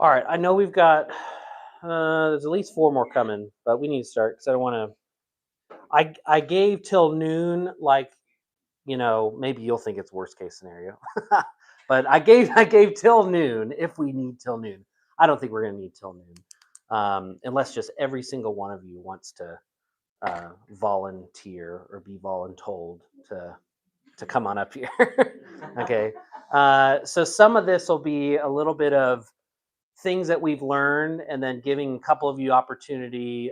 All right, I know we've got there's at least four more coming, but we need to start because I don't want to. I gave till noon, like maybe you'll think it's worst case scenario, but I gave till noon if we need till noon. I don't think we're gonna need till noon, unless just every single one of you wants to volunteer or be voluntold to come on up here. Okay, so some of this will be a little bit of things that we've learned and then giving a couple of you opportunity.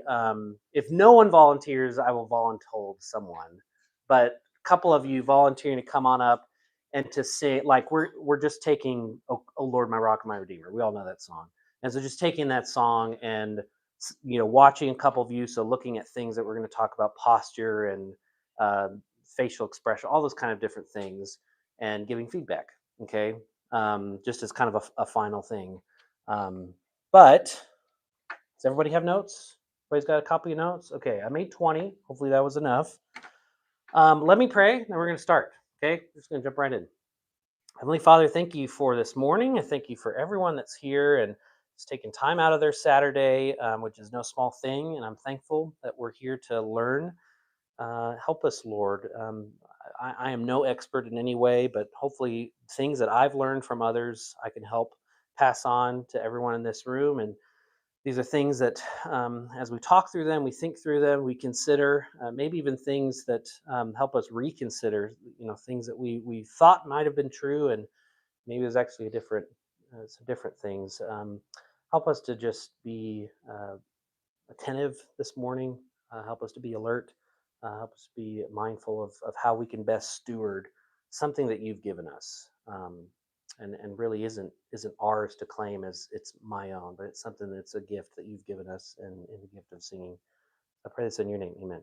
If no one volunteers, I will voluntold someone, but a couple of you volunteering to come on up and to say, like, we're just taking oh Lord, my rock and my redeemer, we all know that song, and so just taking that song and watching a couple of you, so looking at things that we're going to talk about, posture and uh, facial expression, all those kind of different things, and giving feedback. Okay, just as kind of a final thing. But does everybody have notes? Everybody's got a copy of notes? Okay, I made 20. Hopefully that was enough. Let me pray, then we're going to start. Okay, we're just going to jump right in. Heavenly Father, thank you for this morning. I thank you for everyone that's here and is taking time out of their Saturday, which is no small thing. And I'm thankful that we're here to learn. Help us, Lord. I am no expert in any way, but hopefully things that I've learned from others, I can help pass on to everyone in this room. And these are things that, as we talk through them, we think through them, we consider, maybe even things that help us reconsider, things that we thought might have been true, and maybe there's actually some different things. Help us to just be attentive this morning. Help us to be alert. Help us be mindful of how we can best steward something that you've given us, and really isn't ours to claim as it's my own, but it's something that's a gift that you've given us, and in the gift of singing. I pray this in your name, Amen.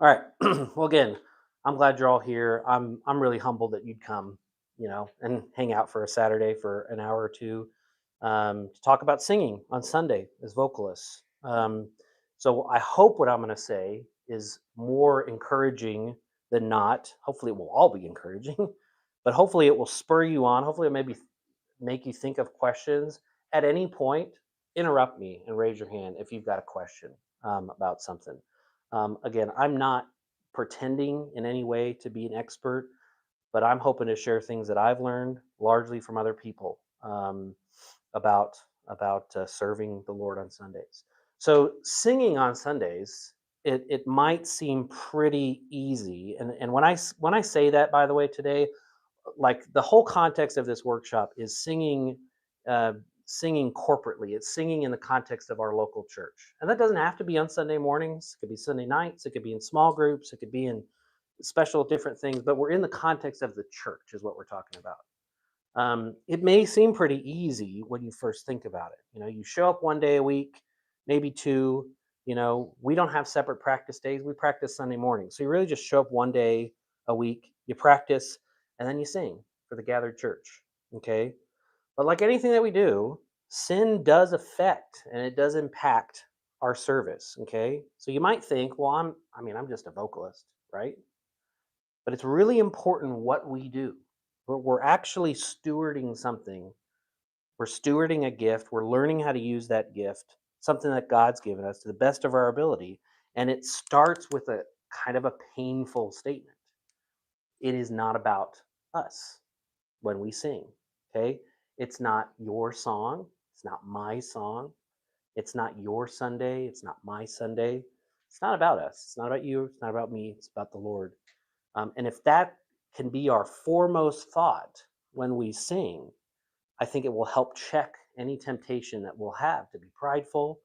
All right. Well, again, I'm glad you're all here. I'm really humbled that you'd come, and hang out for a Saturday for an hour or two, to talk about singing on Sunday as vocalists. So I hope what I'm going to say is more encouraging than not. Hopefully, it will all be encouraging, but hopefully, it will spur you on. Hopefully, it maybe make you think of questions at any point. Interrupt me and raise your hand if you've got a question about something. Again, I'm not pretending in any way to be an expert, but I'm hoping to share things that I've learned largely from other people, about serving the Lord on Sundays. So singing on Sundays, it might seem pretty easy, and when I say that, by the way, today, like, the whole context of this workshop is uh, singing corporately. It's singing in the context of our local church, and that doesn't have to be on Sunday mornings. It could be Sunday nights. It could be in small groups. It could be in special different things. But we're in the context of the church, is what we're talking about. It may seem pretty easy when you first think about it. You show up one day a week, maybe two. We don't have separate practice days. We practice Sunday morning. So you really just show up one day a week, you practice, and then you sing for the gathered church. Okay. But like anything that we do, sin does affect and it does impact our service. Okay. So you might think, well, I'm just a vocalist, right? But it's really important what we do. We're actually stewarding something. We're stewarding a gift. We're learning how to use that gift, something that God's given us to the best of our ability. And it starts with a kind of a painful statement. It is not about us when we sing. Okay. It's not your song. It's not my song. It's not your Sunday. It's not my Sunday. It's not about us. It's not about you. It's not about me. It's about the Lord. And if that can be our foremost thought when we sing, I think it will help check any temptation that we'll have to be prideful,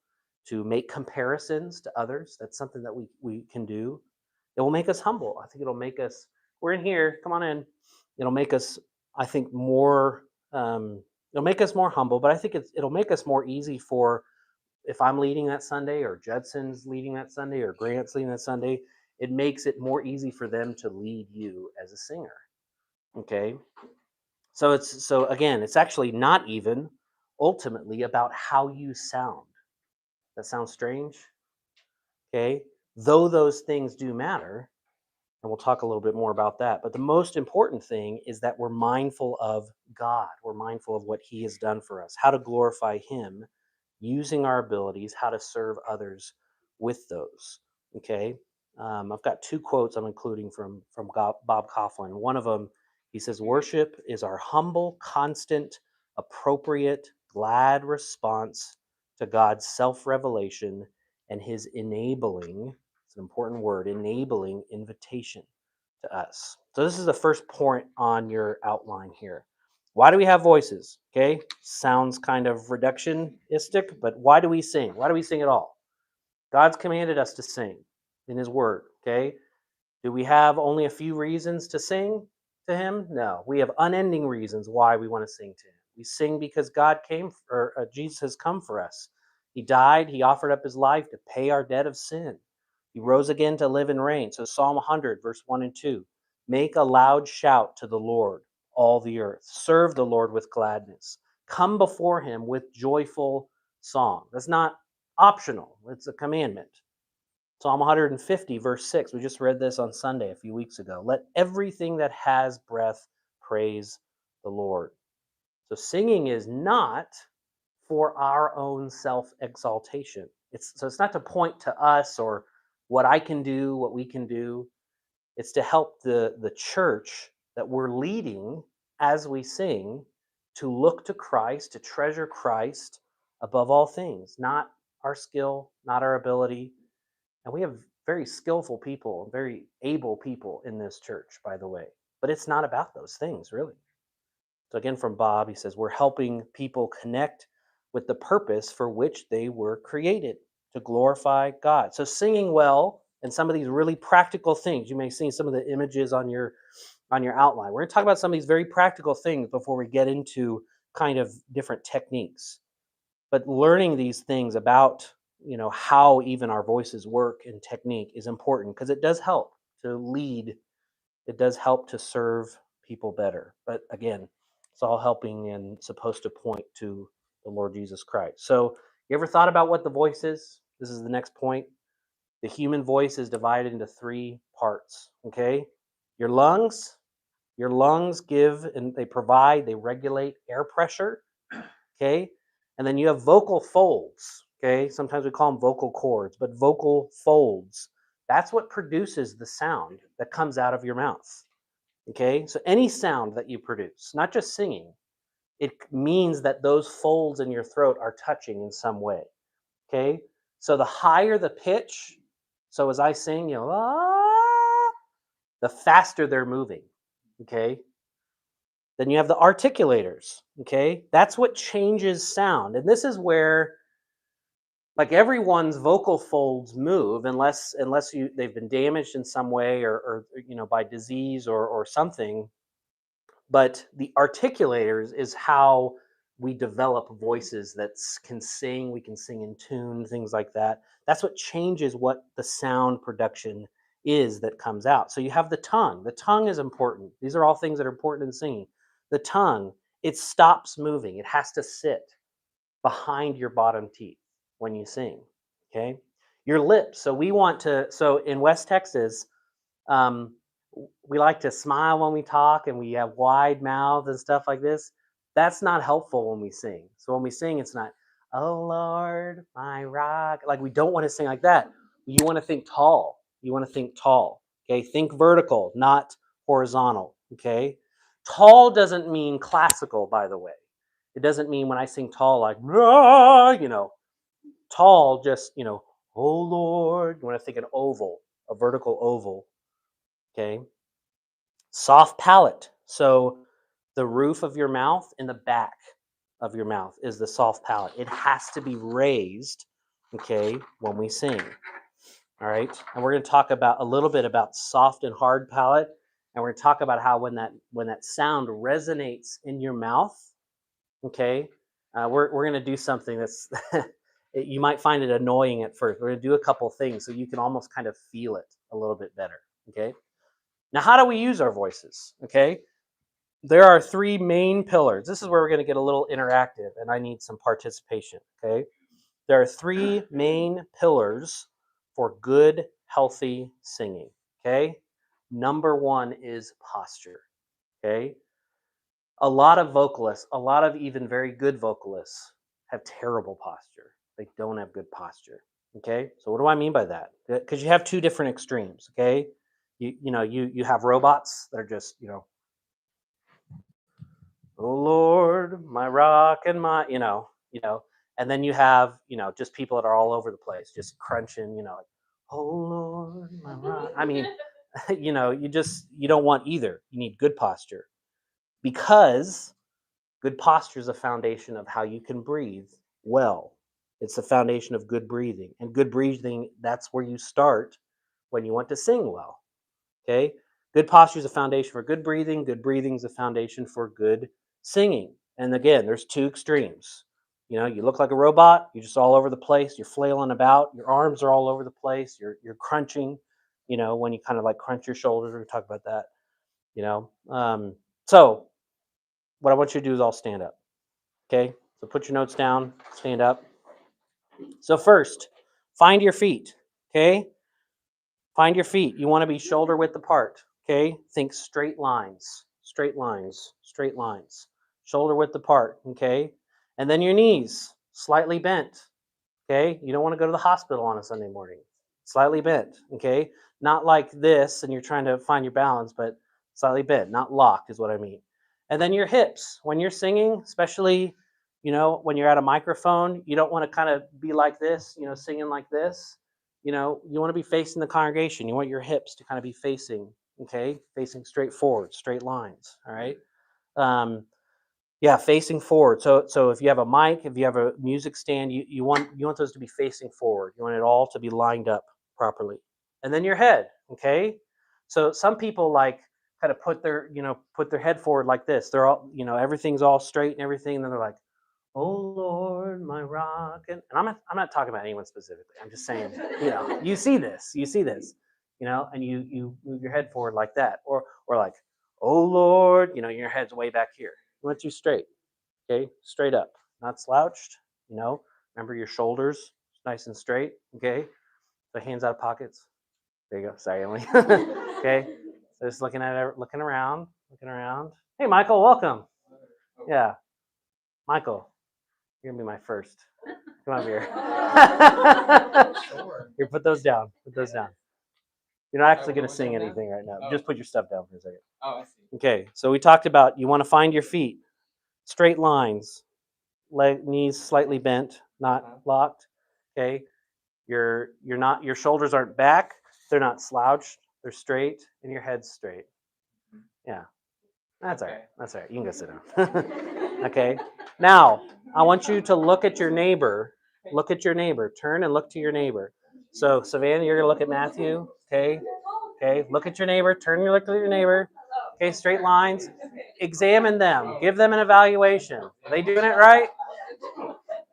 to make comparisons to others. That's something that we can do. It will make us humble. I think it'll make us, we're in here, come on in. It'll make us, I think, it'll make us more humble, but I think it'll make us more easy for, if I'm leading that Sunday, or Judson's leading that Sunday, or Grant's leading that Sunday, it makes it more easy for them to lead you as a singer. Okay. So again, it's actually not even ultimately about how you sound. That sounds strange. Okay. Though those things do matter, and we'll talk a little bit more about that. But the most important thing is that we're mindful of God. We're mindful of what he has done for us, how to glorify him using our abilities, how to serve others with those. Okay. I've got two quotes I'm including from Bob Coughlin. One of them, he says, "Worship is our humble, constant, appropriate, glad response to God's self-revelation and his enabling, it's an important word, enabling invitation to us." So this is the first point on your outline here. Why do we have voices? Okay, sounds kind of reductionistic, but why do we sing? Why do we sing at all? God's commanded us to sing in his word. Okay, do we have only a few reasons to sing to him? No, we have unending reasons why we want to sing to him. We sing because God came, Jesus has come for us. He died, he offered up his life to pay our debt of sin. He rose again to live and reign. So Psalm 100, verse 1 and 2. Make a loud shout to the Lord, all the earth. Serve the Lord with gladness. Come before him with joyful song. That's not optional, it's a commandment. Psalm 150, verse 6. We just read this on Sunday a few weeks ago. Let everything that has breath praise the Lord. So singing is not for our own self-exaltation. It's not to point to us or what I can do, what we can do. It's to help the church that we're leading as we sing to look to Christ, to treasure Christ above all things, not our skill, not our ability. And we have very skillful people, very able people in this church, by the way. But it's not about those things, really. So, again, from Bob, he says, we're helping people connect with the purpose for which they were created, to glorify God. So, singing well and some of these really practical things, you may see some of the images on your outline. We're going to talk about some of these very practical things before we get into kind of different techniques. But learning these things about how even our voices work and technique is important because it does help to lead, it does help to serve people better. But again, it's all helping and supposed to point to the Lord Jesus Christ. So you ever thought about what the voice is? This is the next point. The human voice is divided into three parts. Okay, your lungs give and they regulate air pressure. Okay, and then you have vocal folds. Okay, sometimes we call them vocal cords, but vocal folds, that's what produces the sound that comes out of your mouth. Okay, so any sound that you produce, not just singing, it means that those folds in your throat are touching in some way. Okay, so the higher the pitch, so as I sing, ah, the faster they're moving. Okay, then you have the articulators. Okay, that's what changes sound, and this is where, like, everyone's vocal folds move unless they've been damaged in some way or by disease or something. But the articulators is how we develop voices that can sing. We can sing in tune, things like that. That's what changes what the sound production is that comes out. So you have the tongue. The tongue is important. These are all things that are important in singing. The tongue, it stops moving. It has to sit behind your bottom teeth when you sing. Okay, your lips. So in West Texas, um, we like to smile when we talk and we have wide mouths and stuff like this. That's not helpful when we sing. So when we sing, it's not, "Oh Lord, my rock." Like, we don't want to sing like that. You want to think tall. You want to think tall. Okay, think vertical, not horizontal. Okay, tall doesn't mean classical, by the way. It doesn't mean when I sing tall like, "Ah," tall, just, "Oh Lord." You want to think an oval, a vertical oval. Okay. Soft palate. So the roof of your mouth and the back of your mouth is the soft palate. It has to be raised, okay, when we sing. All right. And we're going to talk about a little bit about soft and hard palate. And we're going to talk about how when that sound resonates in your mouth, okay, we're going to do something that's you might find it annoying at first. We're going to do a couple things so you can almost kind of feel it a little bit better. Okay. Now, how do we use our voices? Okay, there are three main pillars. This is where we're going to get a little interactive, and I need some participation. Okay, there are three main pillars for good, healthy singing. Okay, number one is posture. Okay, A lot of vocalists, a lot of even very good vocalists have terrible posture. They don't have good posture. Okay. So what do I mean by that? Because you have two different extremes. Okay. You have robots that are just, oh Lord, my rock and my, and then you have, just people that are all over the place, just crunching, like, oh Lord, my rock. I mean, you don't want either. You need good posture because good posture is a foundation of how you can breathe well. It's the foundation of good breathing. And good breathing, that's where you start when you want to sing well. Okay? Good posture is a foundation for good breathing. Good breathing is a foundation for good singing. And again, there's two extremes. You look like a robot, you're just all over the place, you're flailing about, your arms are all over the place, you're crunching, when you kind of like crunch your shoulders. We're gonna talk about that, So what I want you to do is all stand up. Okay, so put your notes down, stand up. So first, find your feet. Okay, find your feet. You want to be shoulder width apart. Okay, think straight lines, straight lines, straight lines, shoulder width apart. Okay, and then your knees slightly bent. Okay, you don't want to go to the hospital on a Sunday morning. Slightly bent. Okay, not like this, and you're trying to find your balance, but slightly bent, not locked, is what I mean. And then your hips. When you're singing, especially when you're at a microphone, you don't want to kind of be like this, singing like this. You want to be facing the congregation. You want your hips to kind of be facing, okay, facing straight forward, straight lines. All right. Yeah, facing forward. So if you have a mic, if you have a music stand, you want those to be facing forward. You want it all to be lined up properly. And then your head, okay? So some people like kind of put their head forward like this. They're all, everything's all straight and everything, and then they're like, "Oh Lord, my rock." And I'm not talking about anyone specifically. I'm just saying, you see this, and you move your head forward like that, or like, "Oh Lord," your head's way back here. You want you straight, okay? Straight up, not slouched, Remember your shoulders nice and straight, okay? So hands out of pockets. There you go. Sorry, Emily. Okay. So just looking around. Hey, Michael, welcome. Yeah, Michael, you're gonna be my first. Come on here. Here, put those down. You're not actually gonna sing anything right now. Just put your stuff down for a second. Oh, I see. Okay, so we talked about you want to find your feet, straight lines, knees slightly bent, not locked. Okay, your shoulders aren't back, they're not slouched, they're straight, and your head's straight. Yeah, that's all right. That's all right. You can go sit down. Okay. Now I want you to look at your neighbor. Look at your neighbor. Turn and look to your neighbor. So Savannah, you're gonna look at Matthew. Okay. Okay. Look at your neighbor. Turn and look at your neighbor. Okay. Straight lines. Examine them. Give them an evaluation. Are they doing it right?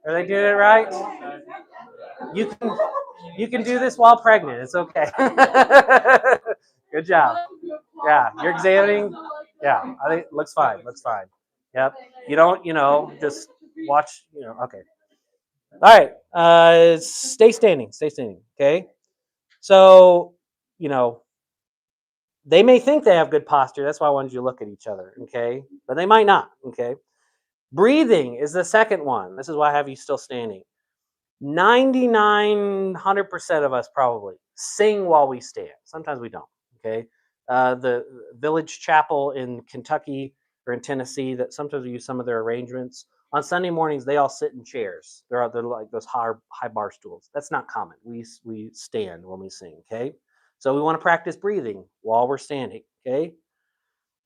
Are they doing it right? You can do this while pregnant. It's okay. Good job. Yeah, you're examining. Yeah, I think it looks fine. Looks fine. Yep. You don't, just watch. Okay. All right. Stay standing. Stay standing. Okay. So, they may think they have good posture. That's why I wanted you to look at each other. Okay. But they might not. Okay. Breathing is the second one. This is why I have you still standing. 9900% of us probably sing while we stand. Sometimes we don't. Okay. The Village Chapel in Kentucky or in Tennessee, that sometimes we use some of their arrangements. On Sunday mornings, they all sit in chairs. They're like those high bar stools. That's not common. We stand when we sing. Okay. So we want to practice breathing while we're standing. Okay.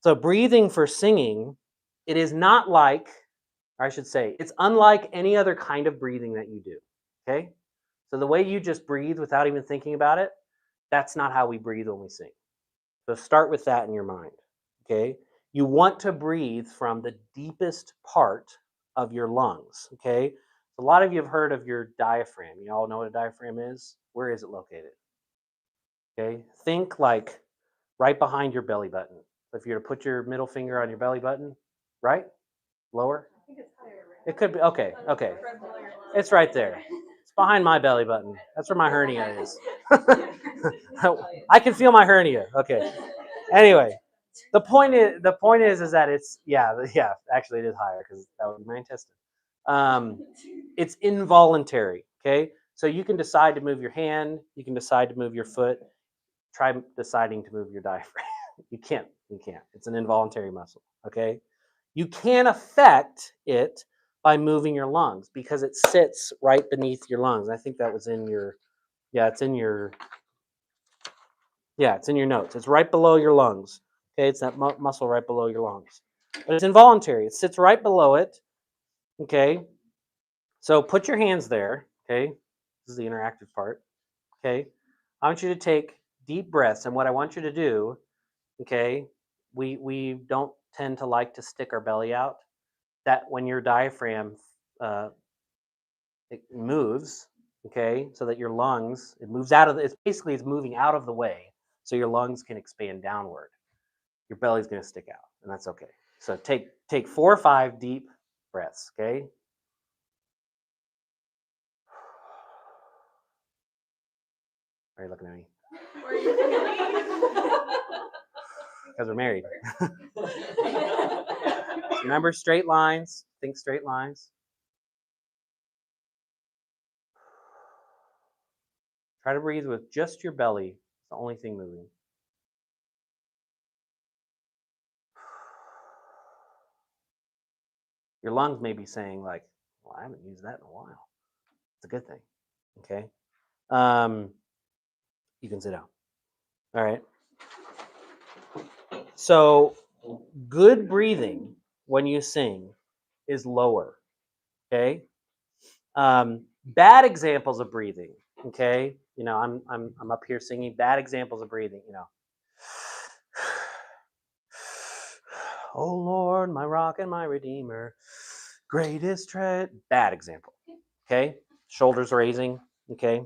So breathing for singing, it is not like, or I should say, it's unlike any other kind of breathing that you do. Okay? So the way you just breathe without even thinking about it, that's not how we breathe when we sing. So start with that in your mind. Okay? You want to breathe from the deepest part of your lungs. Okay? A lot of you have heard of your diaphragm. You all know what a diaphragm is? Where is it located? Okay? Think like right behind your belly button. So if you were to put your middle finger on your belly button, right? Lower? I think it's higher. Right? It could be. Okay. It's right there. Behind my belly button. That's where my hernia is. I can feel my hernia. Okay. Anyway, The point is that it's actually it is higher because that would be my intestine. It's involuntary. Okay, so you can decide to move your hand, you can decide to move your foot. Try deciding to move your diaphragm. You can't. You can't. It's an involuntary muscle. Okay, you can affect it by moving your lungs because it sits right beneath your lungs. I think that was in your it's in your it's in your notes. It's right below your lungs. Okay, it's that muscle right below your lungs. But it's involuntary. It sits right below it. Okay, so put your hands there. Okay, this is the interactive part. Okay, I want you to take deep breaths, and what I want you to do, okay, we don't tend to like to stick our belly out. That when your diaphragm uh, it moves, okay, so that your lungs it moves out of it's basically it's moving out of the way, so your lungs can expand downward. Your belly's going to stick out, and that's okay. So take 4 or 5 deep breaths, okay? Why are you looking at me? Because we're married. Remember straight lines. Think straight lines. Try to breathe with just your belly. It's the only thing moving. Your lungs may be saying like, well, I haven't used that in a while. It's a good thing. Okay. You can sit down. All right. So good breathing when you sing is lower. Okay. Bad examples of breathing. Okay. You know, I'm up here singing. Bad examples of breathing. You know. Oh Lord, my rock and my redeemer, greatest tread. Bad example. Okay. Shoulders raising. Okay.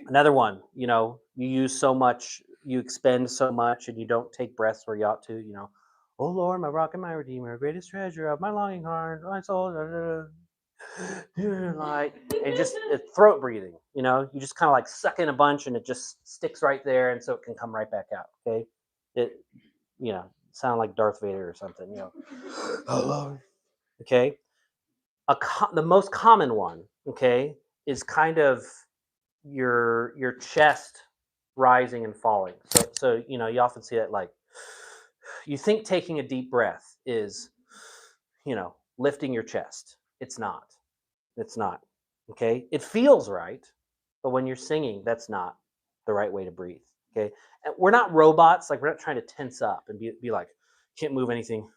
Another one, you know, you use so much, you expend so much, and you don't take breaths where you ought to, you know. Oh Lord, my rock and my redeemer, greatest treasure of my longing heart, my soul, like, and just throat breathing, you know, you just kind of like suck in a bunch and it just sticks right there, and so it can come right back out. Okay, it, you know, sound like Darth Vader or something, you know. Oh Lord. Okay, the most common one, okay, is kind of your chest rising and falling. So you know, you often see that, like, you think taking a deep breath is, you know, lifting your chest. It's not. It's not. Okay? It feels right, but when you're singing, that's not the right way to breathe. Okay? And we're not robots, like we're not trying to tense up and be like, can't move anything.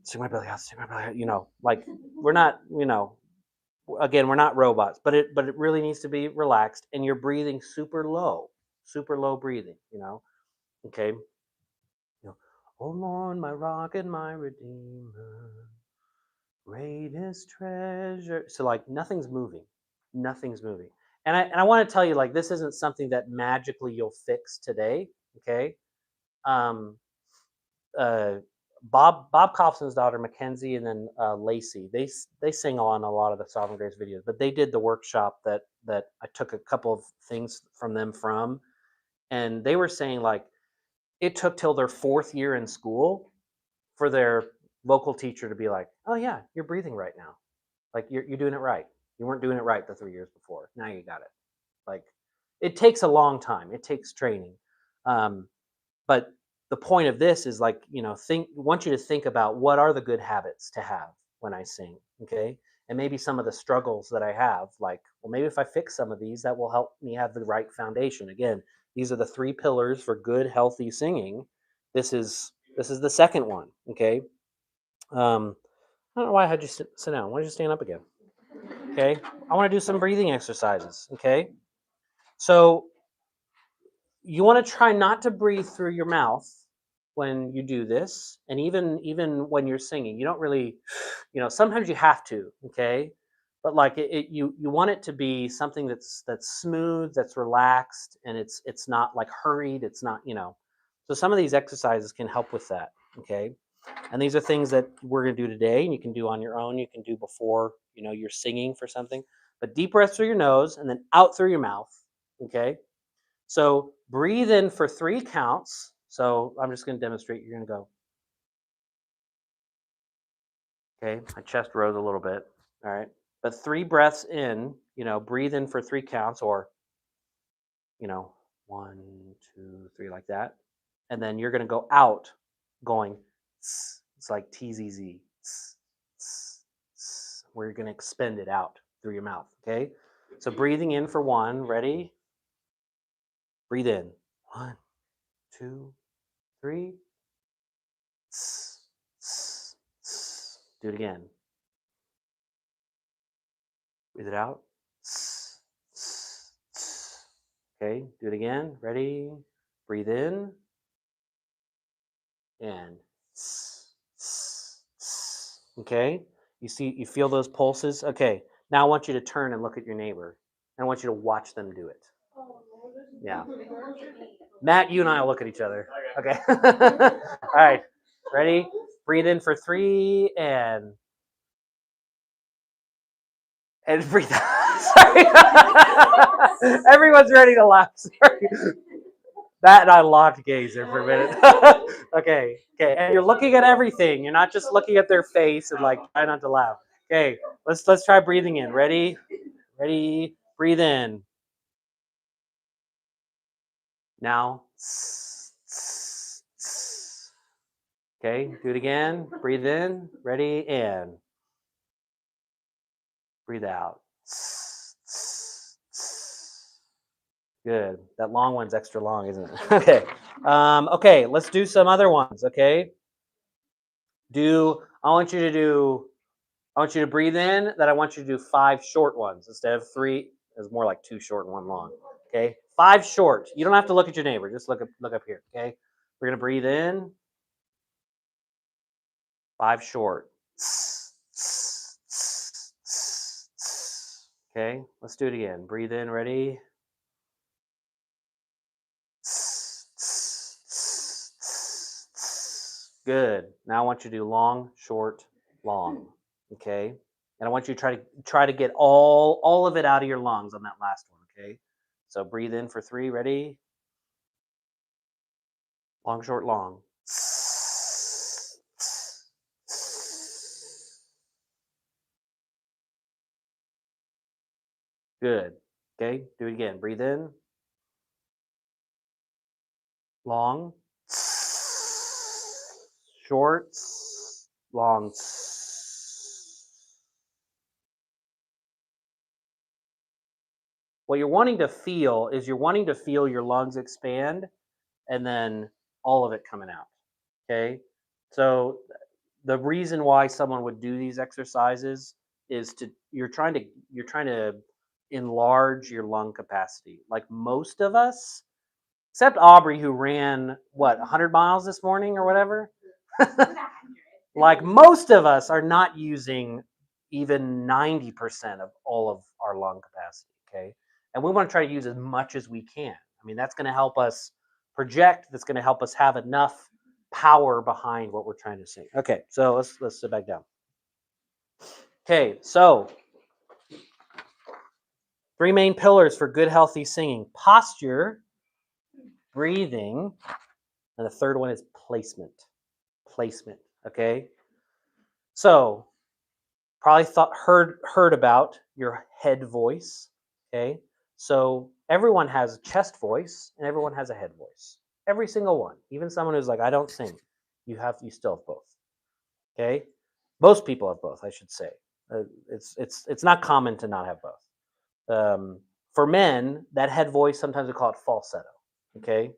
Stick my belly out, stick my belly out, you know, like we're not, you know, again, we're not robots, but it really needs to be relaxed, and you're breathing super low breathing, you know. Okay, you know, oh Lord, my rock and my redeemer, greatest treasure. So like nothing's moving, and I want to tell you, like, this isn't something that magically you'll fix today. Okay, um, uh, Bob Kaufman's daughter Mackenzie, and then Lacey. They sing on a lot of the Sovereign Grace videos, but they did the workshop that I took a couple of things from them from, and they were saying like it took till their 4th year in school for their vocal teacher to be like, "Oh yeah, you're breathing right now. Like you're doing it right. You weren't doing it right the 3 years before. Now you got it." Like it takes a long time. It takes training. But the point of this is, like, you know, want you to think about what are the good habits to have when I sing. Okay, and maybe some of the struggles that I have, like, well, maybe if I fix some of these, that will help me have the right foundation. Again, these are the 3 pillars for good healthy singing. This is the second one. Okay, I don't know why I had you sit down. Why don't you stand up again? Okay, I want to do some breathing exercises. Okay, so you want to try not to breathe through your mouth when you do this, and even when you're singing, you don't really, you know, sometimes you have to. Okay, but like you want it to be something that's smooth, that's relaxed, and it's not like hurried, it's not, you know. So some of these exercises can help with that. Okay, and these are things that we're going to do today, and you can do on your own, you can do before, you know, you're singing for something. But deep breath through your nose and then out through your mouth. Okay, so Breathe in for 3 counts. So I'm just going to demonstrate. You're going to go. Okay, my chest rose a little bit. All right. But 3 breaths in, breathe in for 3 counts, or, 1, 2, 3, like that. And then you're going to go out going, tss. It's like TZZ. Tss, tss, tss, where you're going to expend it out through your mouth. Okay. So breathing in for 1. Ready? Breathe in. 1, 2, 3. Tss, tss, tss. Do it again. Breathe it out. Tss, tss, tss. Okay, do it again. Ready? Breathe in. And tss, tss, tss. Okay, you feel those pulses? Okay, now I want you to turn and look at your neighbor. And I want you to watch them do it. Yeah. Matt, you and I will look at each other. Okay. All right. Ready? Breathe in for 3 and breathe out. Sorry. Everyone's ready to laugh. Sorry. Matt and I locked gaze there for a minute. Okay. And you're looking at everything. You're not just looking at their face and like try not to laugh. Okay. Let's try breathing in. Ready? Breathe in. Now. Okay, do it again. Breathe in. Ready? And breathe out. Good. That long one's extra long, isn't it? Okay. Okay, let's do some other ones, okay? I want you to breathe in, then I want you to do 5 short ones instead of 3. It's more like 2 short and 1 long. Okay? 5 short. You don't have to look at your neighbor. Just look up here, okay? We're going to breathe in. 5 short. Okay, let's do it again. Breathe in, ready? Good. Now I want you to do long, short, long. Okay? And I want you to try to get all of it out of your lungs on that last one, okay? So breathe in for 3, ready? Long, short, long. Good. Okay, do it again. Breathe in. Long. Short. Long. What you're wanting to feel is your lungs expand and then all of it coming out. Okay? So the reason why someone would do these exercises is you're trying to enlarge your lung capacity. Like most of us, except Aubrey, who ran 100 miles this morning or whatever. Like most of us are not using even 90% of all of our lung capacity. Okay, and we want to try to use as much as we can. I mean, that's going to help us project. That's going to help us have enough power behind what we're trying to say. Okay, so let's sit back down. Okay, so 3 main pillars for good, healthy singing: posture, breathing, and the third one is placement. Placement. Okay, so probably heard about your head voice. Okay, so everyone has a chest voice and everyone has a head voice. Every single one, even someone who's like, I don't sing, you still have both. Okay, most people have both, I should say. It's not common to not have both. For men, that head voice, sometimes we call it falsetto. Okay,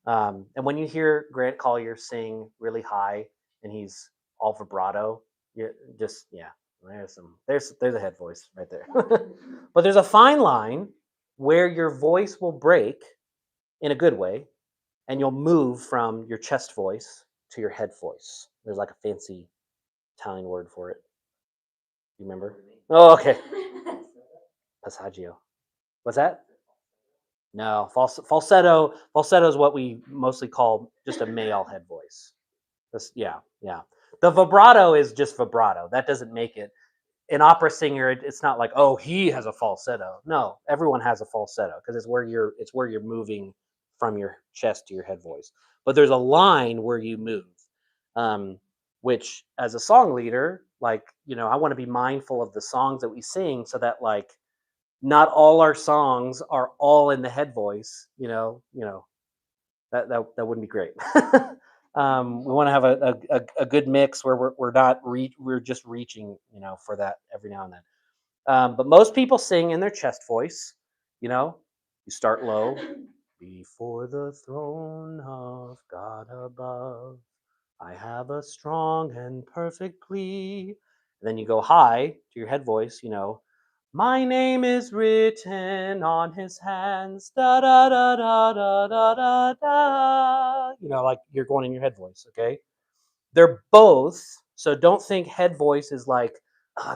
and when you hear Grant Collier sing really high and he's all vibrato, you're just there's a head voice right there. But there's a fine line where your voice will break in a good way and you'll move from your chest voice to your head voice. There's like a fancy Italian word for it. You remember? Oh, okay. Passaggio. What's that? No, falsetto is what we mostly call just a male head voice. Yeah. The vibrato is just vibrato. That doesn't make it. An opera singer, it's not like, oh, he has a falsetto. No, everyone has a falsetto because it's where you're moving from your chest to your head voice. But there's a line where you move, um, which as a song leader, like, I want to be mindful of the songs that we sing so that, like, not all our songs are all in the head voice, that wouldn't be great. We want to have a good mix where we're just reaching, for that every now and then. But most people sing in their chest voice. You know, you start low. Before the throne of God above, I have a strong and perfect plea. And then you go high to your head voice. My name is written on his hands. Da da da da da da da da. Like you're going in your head voice. Okay. They're both, so don't think head voice is like,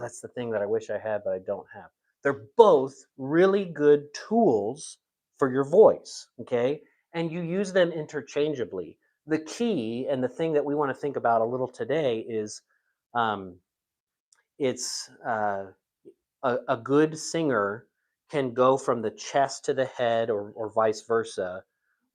that's the thing that I wish I had, but I don't have. They're both really good tools for your voice, okay? And you use them interchangeably. The key and the thing that we want to think about a little today is um, it's a good singer can go from the chest to the head or vice versa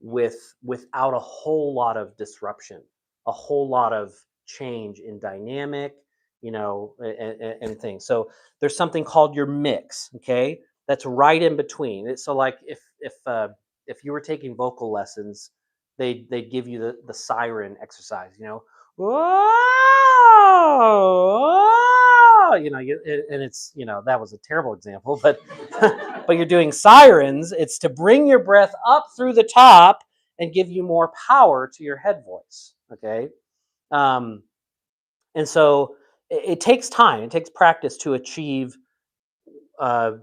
without a whole lot of disruption, a whole lot of change in dynamic, and things. So there's something called your mix, okay? That's right in between. So like if you were taking vocal lessons, they'd give you the siren exercise, whoa, and it's, that was a terrible example, but but you're doing sirens. It's to bring your breath up through the top and give you more power to your head voice. Okay. Um, and so it takes time, it takes practice to achieve, uh,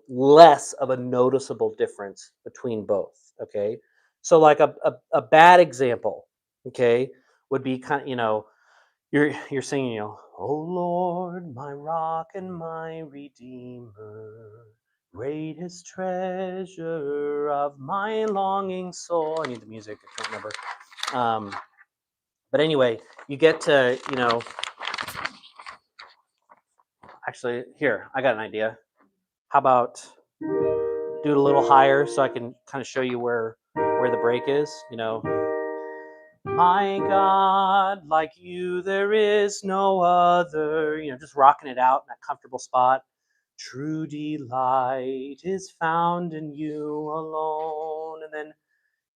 less of a noticeable difference between both. Okay. So, like a bad example, okay, would be kind of, you're singing, oh Lord, my rock and my redeemer, greatest treasure of my longing soul. I need the music, I can't remember. But anyway, you get to, actually, here, I got an idea. How about do it a little higher so I can kind of show you where the break is, My God, like you, there is no other. Just rocking it out in that comfortable spot. True delight is found in you alone. And then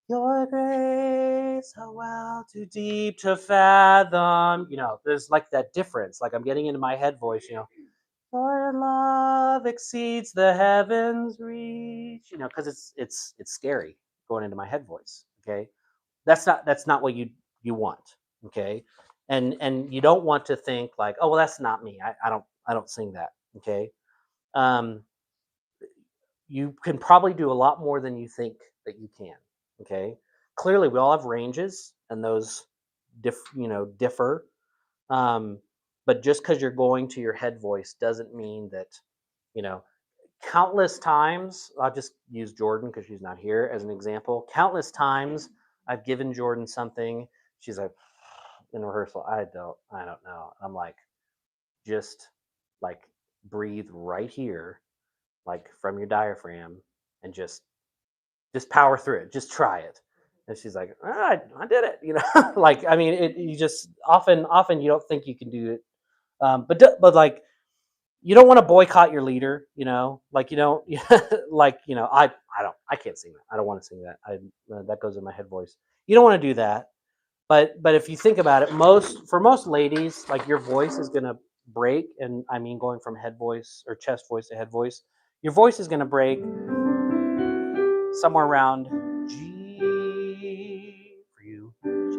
your grace, how well too deep to fathom. There's like that difference. Like I'm getting into my head voice, Your love exceeds the heavens reach. Because it's scary going into my head voice. Okay. That's not what you want. Okay. And you don't want to think like, oh well, that's not me. I don't sing that. Okay. um you can probably do a lot more than you think that you can. Okay. Clearly we all have ranges and those differ. um but just because you're going to your head voice doesn't mean that, you know countless times, I'll just use Jordan because she's not here as an example. Countless times I've given Jordan something. She's like, in rehearsal, I don't know. I'm like, just like breathe right here, like from your diaphragm, and just power through it. Just try it. And she's like, I did it. Like, I mean, you just often you don't think you can do it. But like, you don't want to boycott your leader, like you don't like, I can't sing that. I don't want to sing that. That goes in my head voice. You don't want to do that. But if you think about it, for most ladies, like your voice is gonna break, and I mean going from head voice or chest voice to head voice, your voice is gonna break somewhere around G for you. G.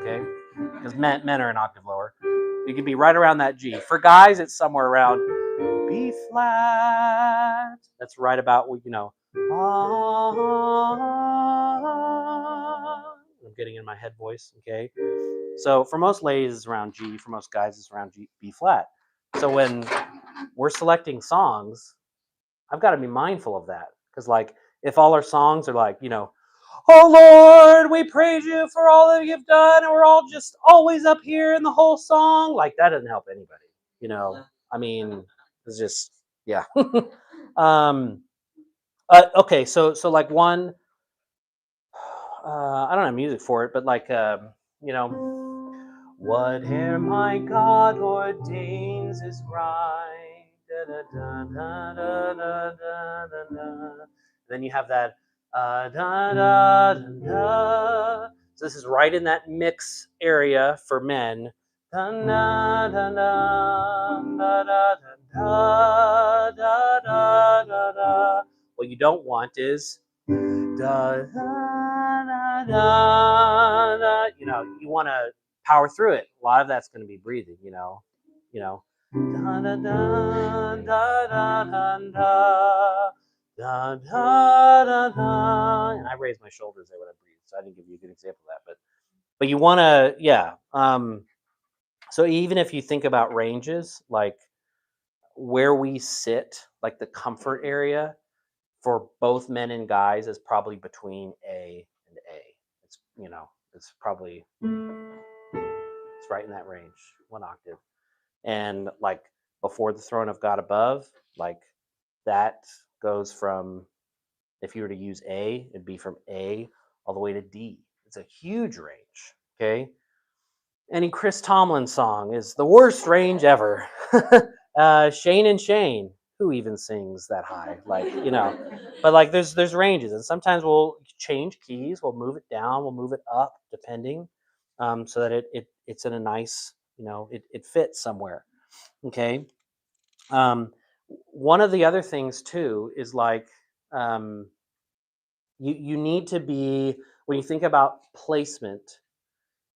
Okay, because men are an octave lower. You can be right around that G. For guys, it's somewhere around B flat. That's right about what I'm getting in my head voice. Okay, so for most ladies, it's around G. For most guys, it's around B flat. So when we're selecting songs, I've got to be mindful of that, because like if all our songs are like, oh Lord, we praise you for all that you've done, and we're all just always up here in the whole song, like that doesn't help anybody. I mean, it's just, yeah. um Okay, so like I don't have music for it, but like you know, whatever my God ordains is right. Da, da, da, da, da, da, da, da, da. Then you have that da, da, da, da. So this is right in that mix area for men. Da, da, da, da, da, da, da, da, da, da, da. What you don't want is da, da, da, da, da. You know, you want to power through it. A lot of that's going to be breathing. You know, da da da da da da da da da da. And I raise my shoulders there when I breathe, so I didn't give you a good example of that. But you want to, yeah. So even if you think about ranges, like where we sit, like the comfort area for both men and guys is probably between A and A. It's it's probably it's right in that range, one octave. And like before the throne of God above, like that goes from, if you were to use A, it'd be from A all the way to D. It's a huge range. Okay. Any Chris Tomlin song is the worst range ever. Shane and Shane, who even sings that high? Like, but like there's ranges, and sometimes we'll change keys, we'll move it down, we'll move it up, depending, so that it's in a nice, it fits somewhere. Okay. Um, One of the other things too is like you need to be, when you think about placement,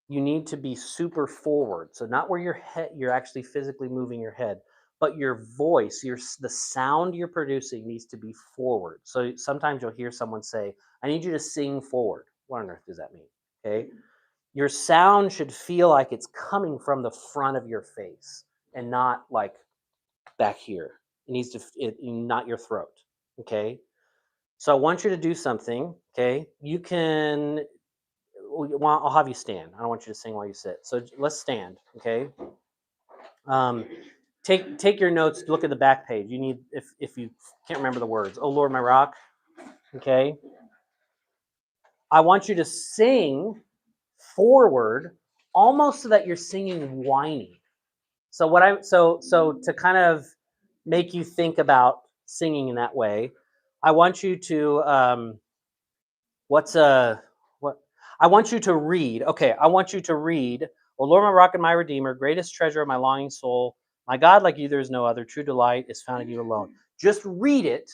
you need to be super forward. So not where you're actually physically moving your head, but your voice, the sound you're producing needs to be forward. So sometimes you'll hear someone say, "I need you to sing forward." What on earth does that mean? Okay, your sound should feel like it's coming from the front of your face and not like back here. It needs to, not your throat. Okay, so I want you to do something. Okay, you can. Well, I'll have you stand. I don't want you to sing while you sit. So let's stand. Okay. Um, take your notes. Look at the back page. You need, if you can't remember the words. Oh Lord, my rock. Okay. I want you to sing forward, almost so that you're singing whiny. So to kind of make you think about singing in that way, I want you to what's what I want you to read. Okay, I want you to read, "O Lord, my rock and my redeemer, greatest treasure of my longing soul, my God, like you there is no other. True delight is found in you alone." Just read it.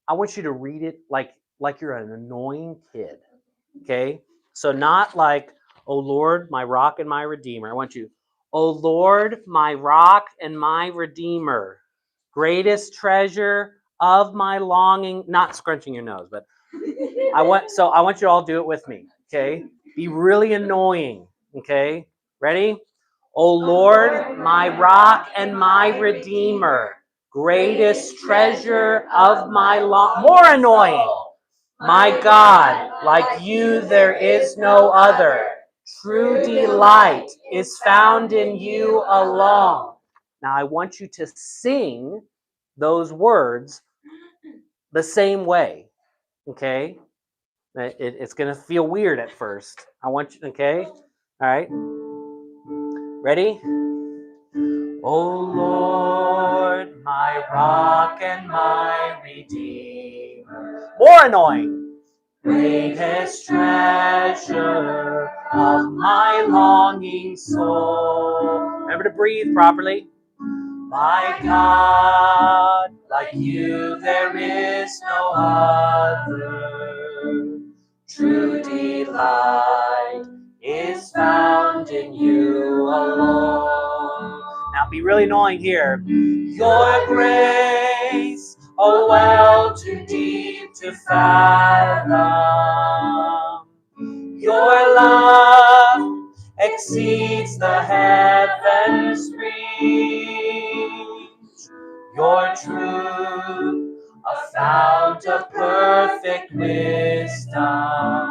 I want you to read it like you're an annoying kid. Okay? So not like, "O Lord, my rock and my redeemer." I want you, "O Lord, my rock and my redeemer, greatest treasure of my longing," not scrunching your nose, but I want you to all do it with me. Okay? Be really annoying. Okay? Ready? "O Lord, my rock and my redeemer, greatest treasure of my more annoying. My God, like you there is no other. True delight is found in you alone." Now I want you to sing those words the same way. Okay? It's going to feel weird at first. I want you, okay? All right. Ready? "O Lord, my rock and my redeemer." More annoying. "Greatest treasure of my longing soul." Remember to breathe properly. "My God, like you there is no other. True delight is found in you alone." Now be really annoying here. "Your grace, oh well too deep to fathom. Your love exceeds the heavens reach. Your truth, a fount of perfect wisdom,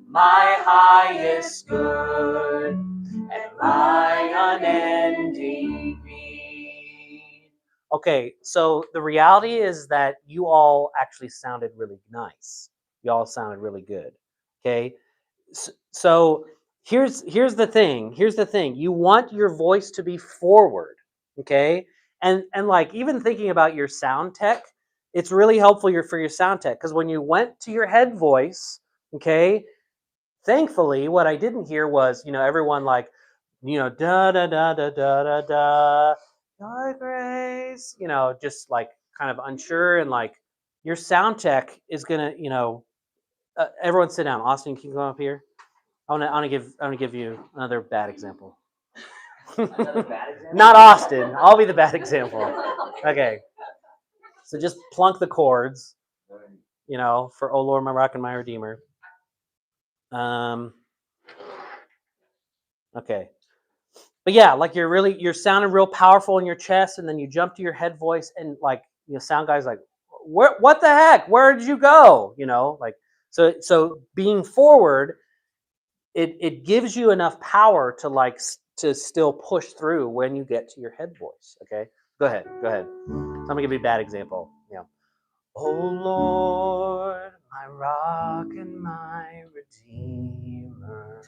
my highest good and my unending need." Okay, so the reality is that you all actually sounded really nice. You all sounded really good. Okay, So here's the thing. Here's the thing. You want your voice to be forward, okay? And like even thinking about your sound tech, it's really helpful for your sound tech because when you went to your head voice, okay, thankfully what I didn't hear was, everyone like, da da da da da da da, Thy grace, just like kind of unsure and like your sound tech is gonna, everyone sit down. Austin, can you come up here? I want to give you another bad example. Another bad example? Not Austin. I'll be the bad example. Okay. So just plunk the chords, for "Oh Lord, my Rock and my Redeemer." Okay. But yeah, like you're sounding real powerful in your chest, and then you jump to your head voice, and like sound guys like, what the heck? Where did you go? Like so being forward, it gives you enough power to like to still push through when you get to your head voice. Okay, go ahead. I'm gonna give you a bad example. Oh Lord, my rock and my redeemer,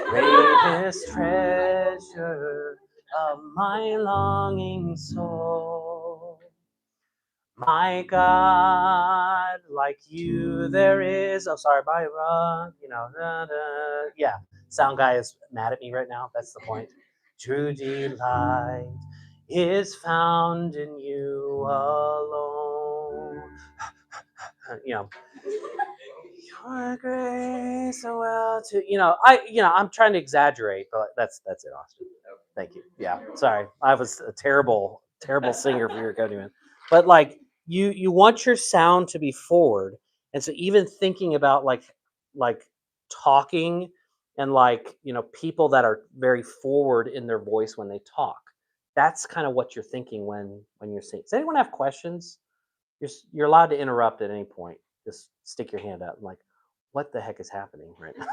greatest treasure of my longing soul. My God, like you there is. Oh, sorry, my rock. Yeah, sound guy is mad at me right now. That's the point. True delight is found in you alone. You know, your grace so well to I'm trying to exaggerate, but that's it, Austin. Thank you. Yeah, sorry, I was a terrible singer for your accompaniment, but like you want your sound to be forward, and so even thinking about like talking and like people that are very forward in their voice when they talk, that's kind of what you're thinking when you're singing. Does anyone have questions? You're allowed to interrupt at any point. Just stick your hand up. I'm like, what the heck is happening right now?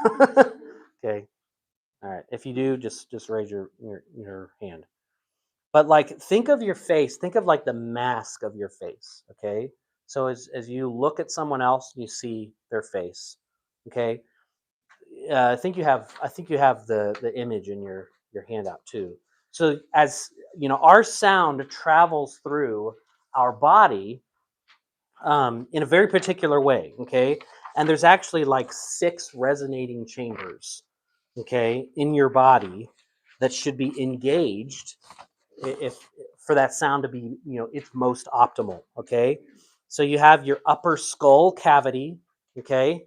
Okay. All right. If you do, just raise your hand. But like, think of your face. Think of like the mask of your face. Okay. So as you look at someone else, you see their face. Okay. I think you have the image in your handout too. So as our sound travels through our body in a very particular way, okay? And there's actually like 6 resonating chambers, okay, in your body that should be engaged if for that sound to be, its most optimal, okay? So you have your upper skull cavity, okay?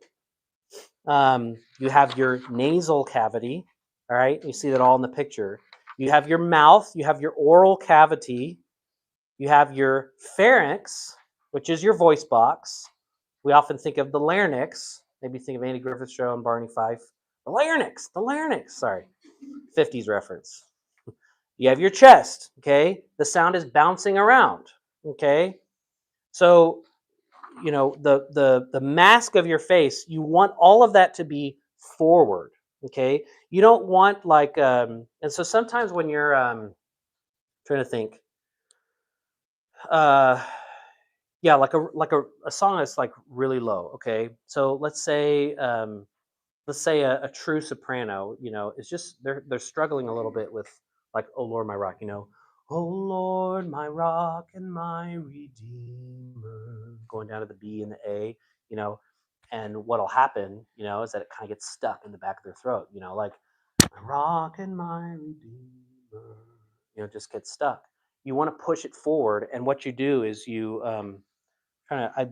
You have your nasal cavity, all right? You see that all in the picture. You have your mouth, you have your oral cavity, you have your pharynx, which is your voice box. We often think of the larynx. Maybe think of Andy Griffith's show and Barney Fife. The larynx. Sorry, 50s reference. You have your chest. Okay, the sound is bouncing around. Okay, so the mask of your face. You want all of that to be forward. Okay, you don't want like and so sometimes when you're trying to think. Uh, yeah, like a song that's like really low. Okay, so let's say a true soprano, is just they're struggling a little bit with like "Oh Lord, my rock," "Oh Lord, my rock and my redeemer," going down to the B and the A, you know, and what'll happen, is that it kind of gets stuck in the back of their throat, like "My rock and my redeemer," just gets stuck. You want to push it forward, and what you do is you trying to I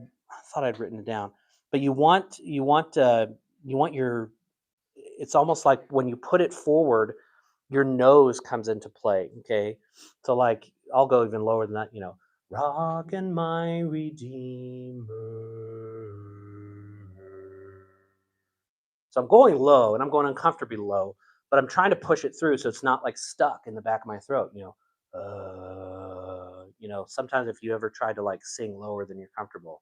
thought I'd written it down, but you want your it's almost like when you put it forward, your nose comes into play. Okay. So like I'll go even lower than that, rock and my redeemer. So I'm going low and I'm going uncomfortably low, but I'm trying to push it through so it's not like stuck in the back of my throat, sometimes if you ever tried to like sing lower than you're comfortable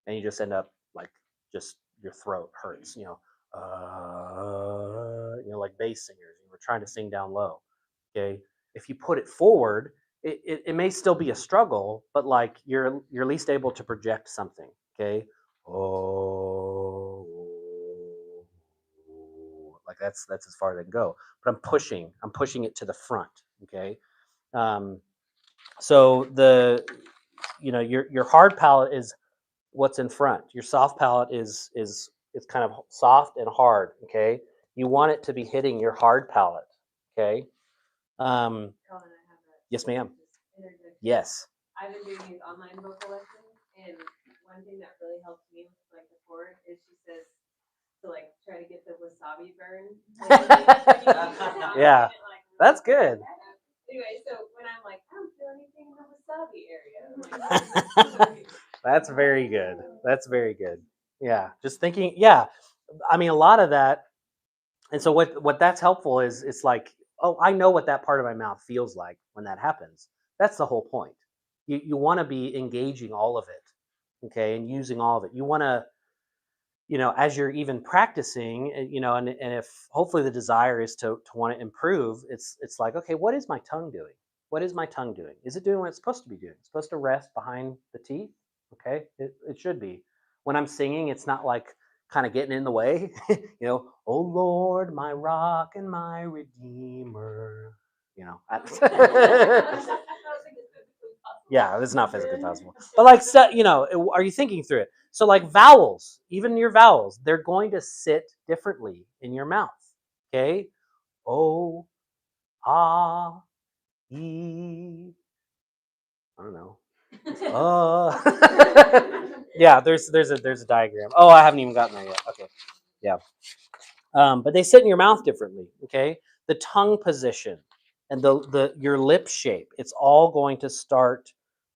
and you just end up like just your throat hurts, like bass singers, we're trying to sing down low. Okay. If you put it forward, it may still be a struggle, but like you're at least able to project something. Okay. Oh, Like that's as far as I can go. But I'm pushing it to the front. Okay. Um, so your hard palate is what's in front. Your soft palate is it's kind of soft and hard. Okay. You want it to be hitting your hard palate. Okay. Um, Colin, I have a yes, ma'am. just interjection. Yes. I've been doing these online vocal lessons, and one thing that really helps me with like the chord is she says to like try to get the wasabi burn. Yeah, that's good. Anyway, so when I'm like, I don't feel anything in the wasabi area. I'm like, That's very good. That's very good. Yeah, just thinking. Yeah, I mean, a lot of that. And so what that's helpful is it's like, oh, I know what that part of my mouth feels like when that happens. That's the whole point. You want to be engaging all of it, okay, and using all of it. You want to, as you're even practicing, and if hopefully the desire is to want to improve, it's like, okay, what is my tongue doing? What is my tongue doing? Is it doing what it's supposed to be doing? It's supposed to rest behind the teeth. Okay, it should be. When I'm singing, it's not like kind of getting in the way. Oh Lord, my rock and my redeemer. Yeah, it's not physically possible. But like, are you thinking through it? So like vowels, even your vowels, they're going to sit differently in your mouth. Okay. O, ah, e. I don't know. Yeah, there's a diagram. Oh, I haven't even gotten there yet. Okay. Yeah. But they sit in your mouth differently. Okay. The tongue position and your lip shape. It's all going to start.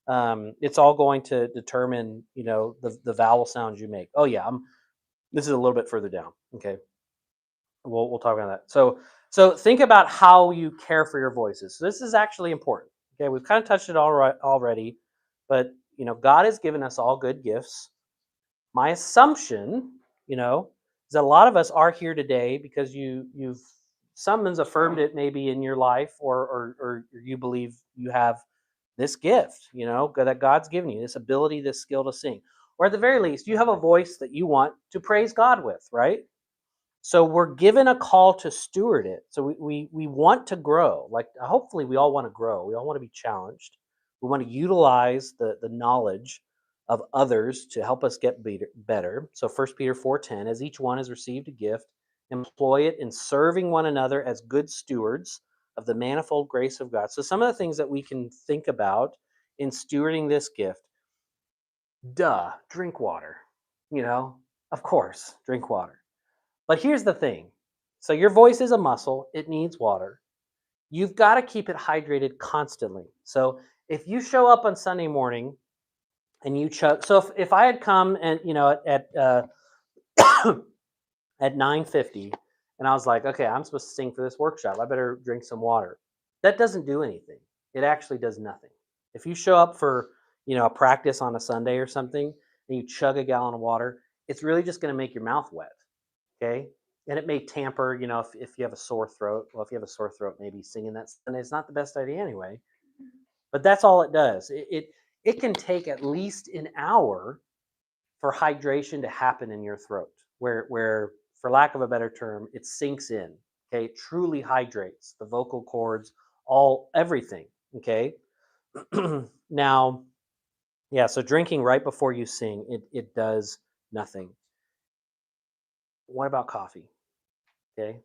It's all going to determine, the vowel sounds you make. Oh yeah. This is a little bit further down. Okay. We'll talk about that. So think about how you care for your voices. So this is actually important. Okay. We've kind of touched it already, but God has given us all good gifts. My assumption, is that a lot of us are here today because someone's affirmed it maybe in your life, or you believe you have this gift, that God's given you, this ability, this skill to sing. Or at the very least, you have a voice that you want to praise God with, right? So we're given a call to steward it. So we want to grow. Like hopefully we all want to grow. We all want to be challenged. We want to utilize the knowledge of others to help us get better. So 1 Peter 4:10, as each one has received a gift, employ it in serving one another as good stewards of the manifold grace of God. So some of the things that we can think about in stewarding this gift, drink water, of course, drink water. But here's the thing. So your voice is a muscle. It needs water. You've got to keep it hydrated constantly. So if you show up on Sunday morning and you chug, so if I had come and at at 9:50 and I was like, okay, I'm supposed to sing for this workshop, I better drink some water. That doesn't do anything. It actually does nothing. If you show up for a practice on a Sunday or something and you chug a gallon of water, it's really just going to make your mouth wet. Okay. And it may tamper, if you have a sore throat. Well, if you have a sore throat, maybe singing that Sunday is not the best idea anyway. But that's all it does. It can take at least an hour for hydration to happen in your throat, where for lack of a better term, it sinks in. Okay, it truly hydrates the vocal cords, everything. Okay. Now, yeah. So drinking right before you sing, it does nothing. What about coffee? Okay.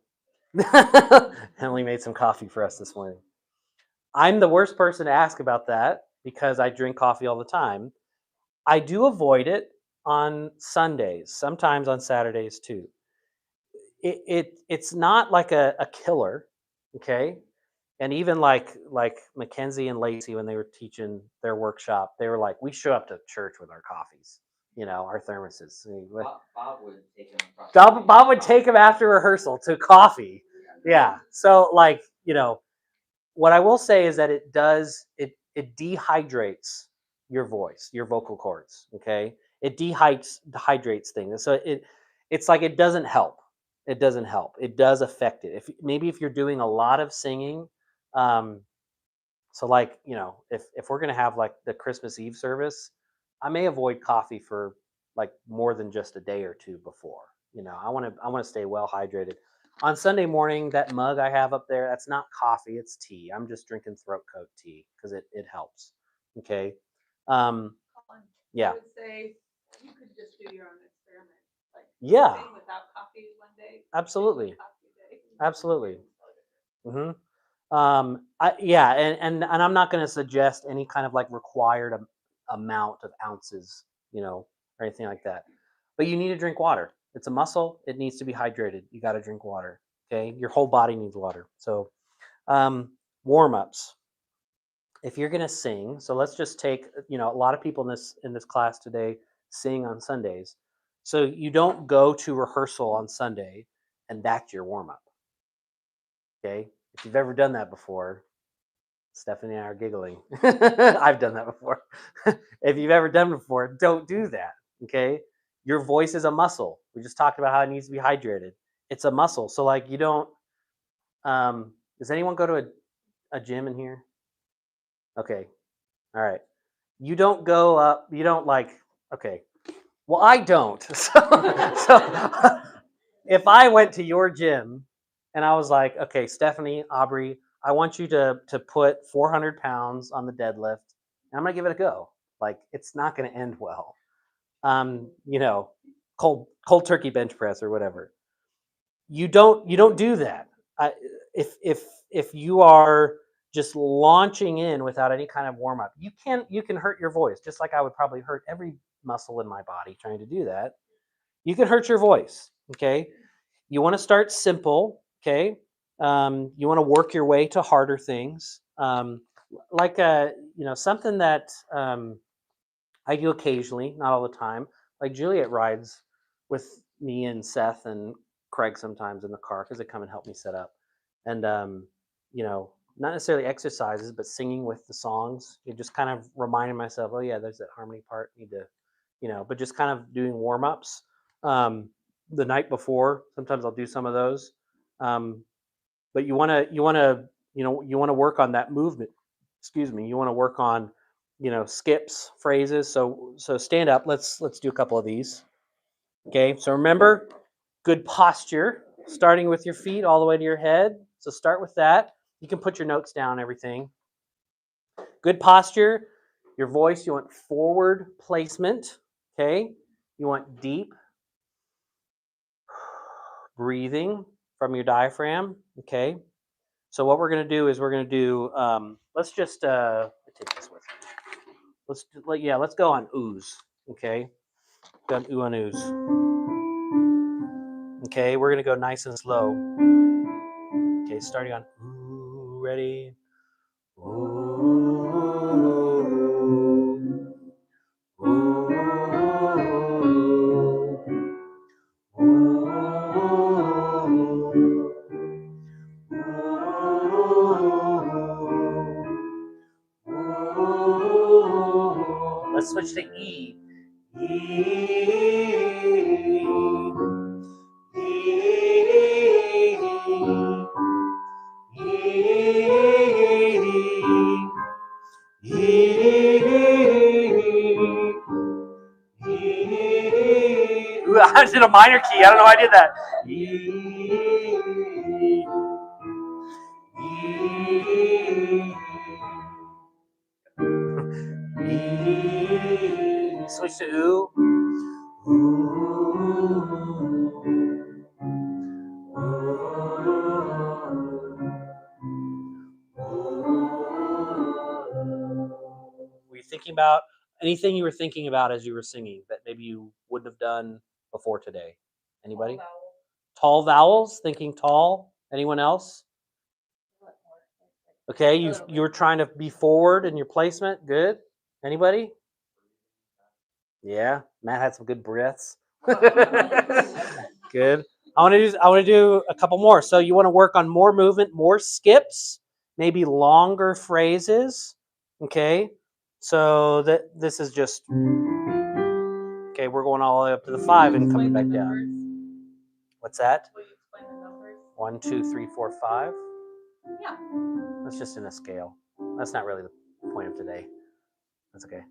Emily made some coffee for us this morning. I'm the worst person to ask about that because I drink coffee all the time. I do avoid it on Sundays, sometimes on Saturdays too. It's not like a killer, okay? And even like Mackenzie and Lacey, when they were teaching their workshop, they were like, we show up to church with our coffees, our thermoses. Bob would take him across. Bob would take him after rehearsal to coffee. Yeah. So what I will say is that it dehydrates your voice, your vocal cords. Okay. It dehydrates things. So it's like it doesn't help. It doesn't help. It does affect it. If you're doing a lot of singing, so if we're gonna have like the Christmas Eve service, I may avoid coffee for like more than just a day or two before. I want to stay well hydrated. On Sunday morning, that mug I have up there, that's not coffee, it's tea. I'm just drinking throat coat tea because it helps. Okay. Colin, Yeah. I would say you could just do your own experiment. Like Yeah. sing without coffee one day. Absolutely. sing with coffee day. Absolutely. Yeah, and I'm not going to suggest any kind of like required amount of ounces, or anything like that. But you need to drink water. It's a muscle. It needs to be hydrated. You got to drink water. Okay, your whole body needs water. So, warm ups. If you're going to sing, so let's just take, a lot of people in this class today sing on Sundays. So you don't go to rehearsal on Sunday and that's your warm up. Okay, if you've ever done that before, Stephanie and I are giggling. I've done that before. If you've ever done it before, don't do that. Okay, your voice is a muscle. We just talked about how it needs to be hydrated. It's a muscle. So like you don't. Does anyone go to a gym in here? Okay, all right. You don't go up. You don't like. Okay. Well, I don't. So if I went to your gym and I was like, okay, Stephanie, Aubrey, I want you to put 400 pounds on the deadlift, and I'm gonna give it a go. Like, it's not gonna end well. Cold turkey bench press or whatever. You don't do that. If you are just launching in without any kind of warm up, you can hurt your voice, just like I would probably hurt every muscle in my body trying to do that. You can hurt your voice. Okay, you want to start simple. Okay, you want to work your way to harder things. Something that I do occasionally, not all the time. Like Juliet rides with me and Seth and Craig sometimes in the car because they come and help me set up. And not necessarily exercises, but singing with the songs. You're just kind of reminding myself, oh yeah, there's that harmony part. Need to, but just kind of doing warm ups. The night before, sometimes I'll do some of those. But you want to work on that movement. Excuse me. You want to work on skips, phrases. So stand up. Let's do a couple of these. Okay, so remember, good posture, starting with your feet all the way to your head. So start with that. You can put your notes down, everything. Good posture. Your voice, you want forward placement. Okay, you want deep breathing from your diaphragm. Okay, so what we're going to do is we're going to do, let's just take this with me. Let's go on ooze. Okay, go on ooh on ooze. Okay, we're going to go nice and slow. Okay, starting on ooh, ready? Ooh, ooh, let's switch to E. Ooh, I did a minor key. I don't know why I did that. Switch to ooh. Were you thinking about anything you were thinking about as you were singing that maybe you wouldn't have done before today? Anybody? Tall vowels, thinking tall. Anyone else? Okay, you were trying to be forward in your placement. Good. Anybody? Yeah, Matt had some good breaths. Good. I want to do a couple more. So you want to work on more movement, more skips, maybe longer phrases. Okay. So this is just okay. We're going all the way up to the 5 and coming back down. What's that? Will you explain the numbers? 1, 2, 3, 4, 5. Yeah. That's just in a scale. That's not really the point of today. That's okay.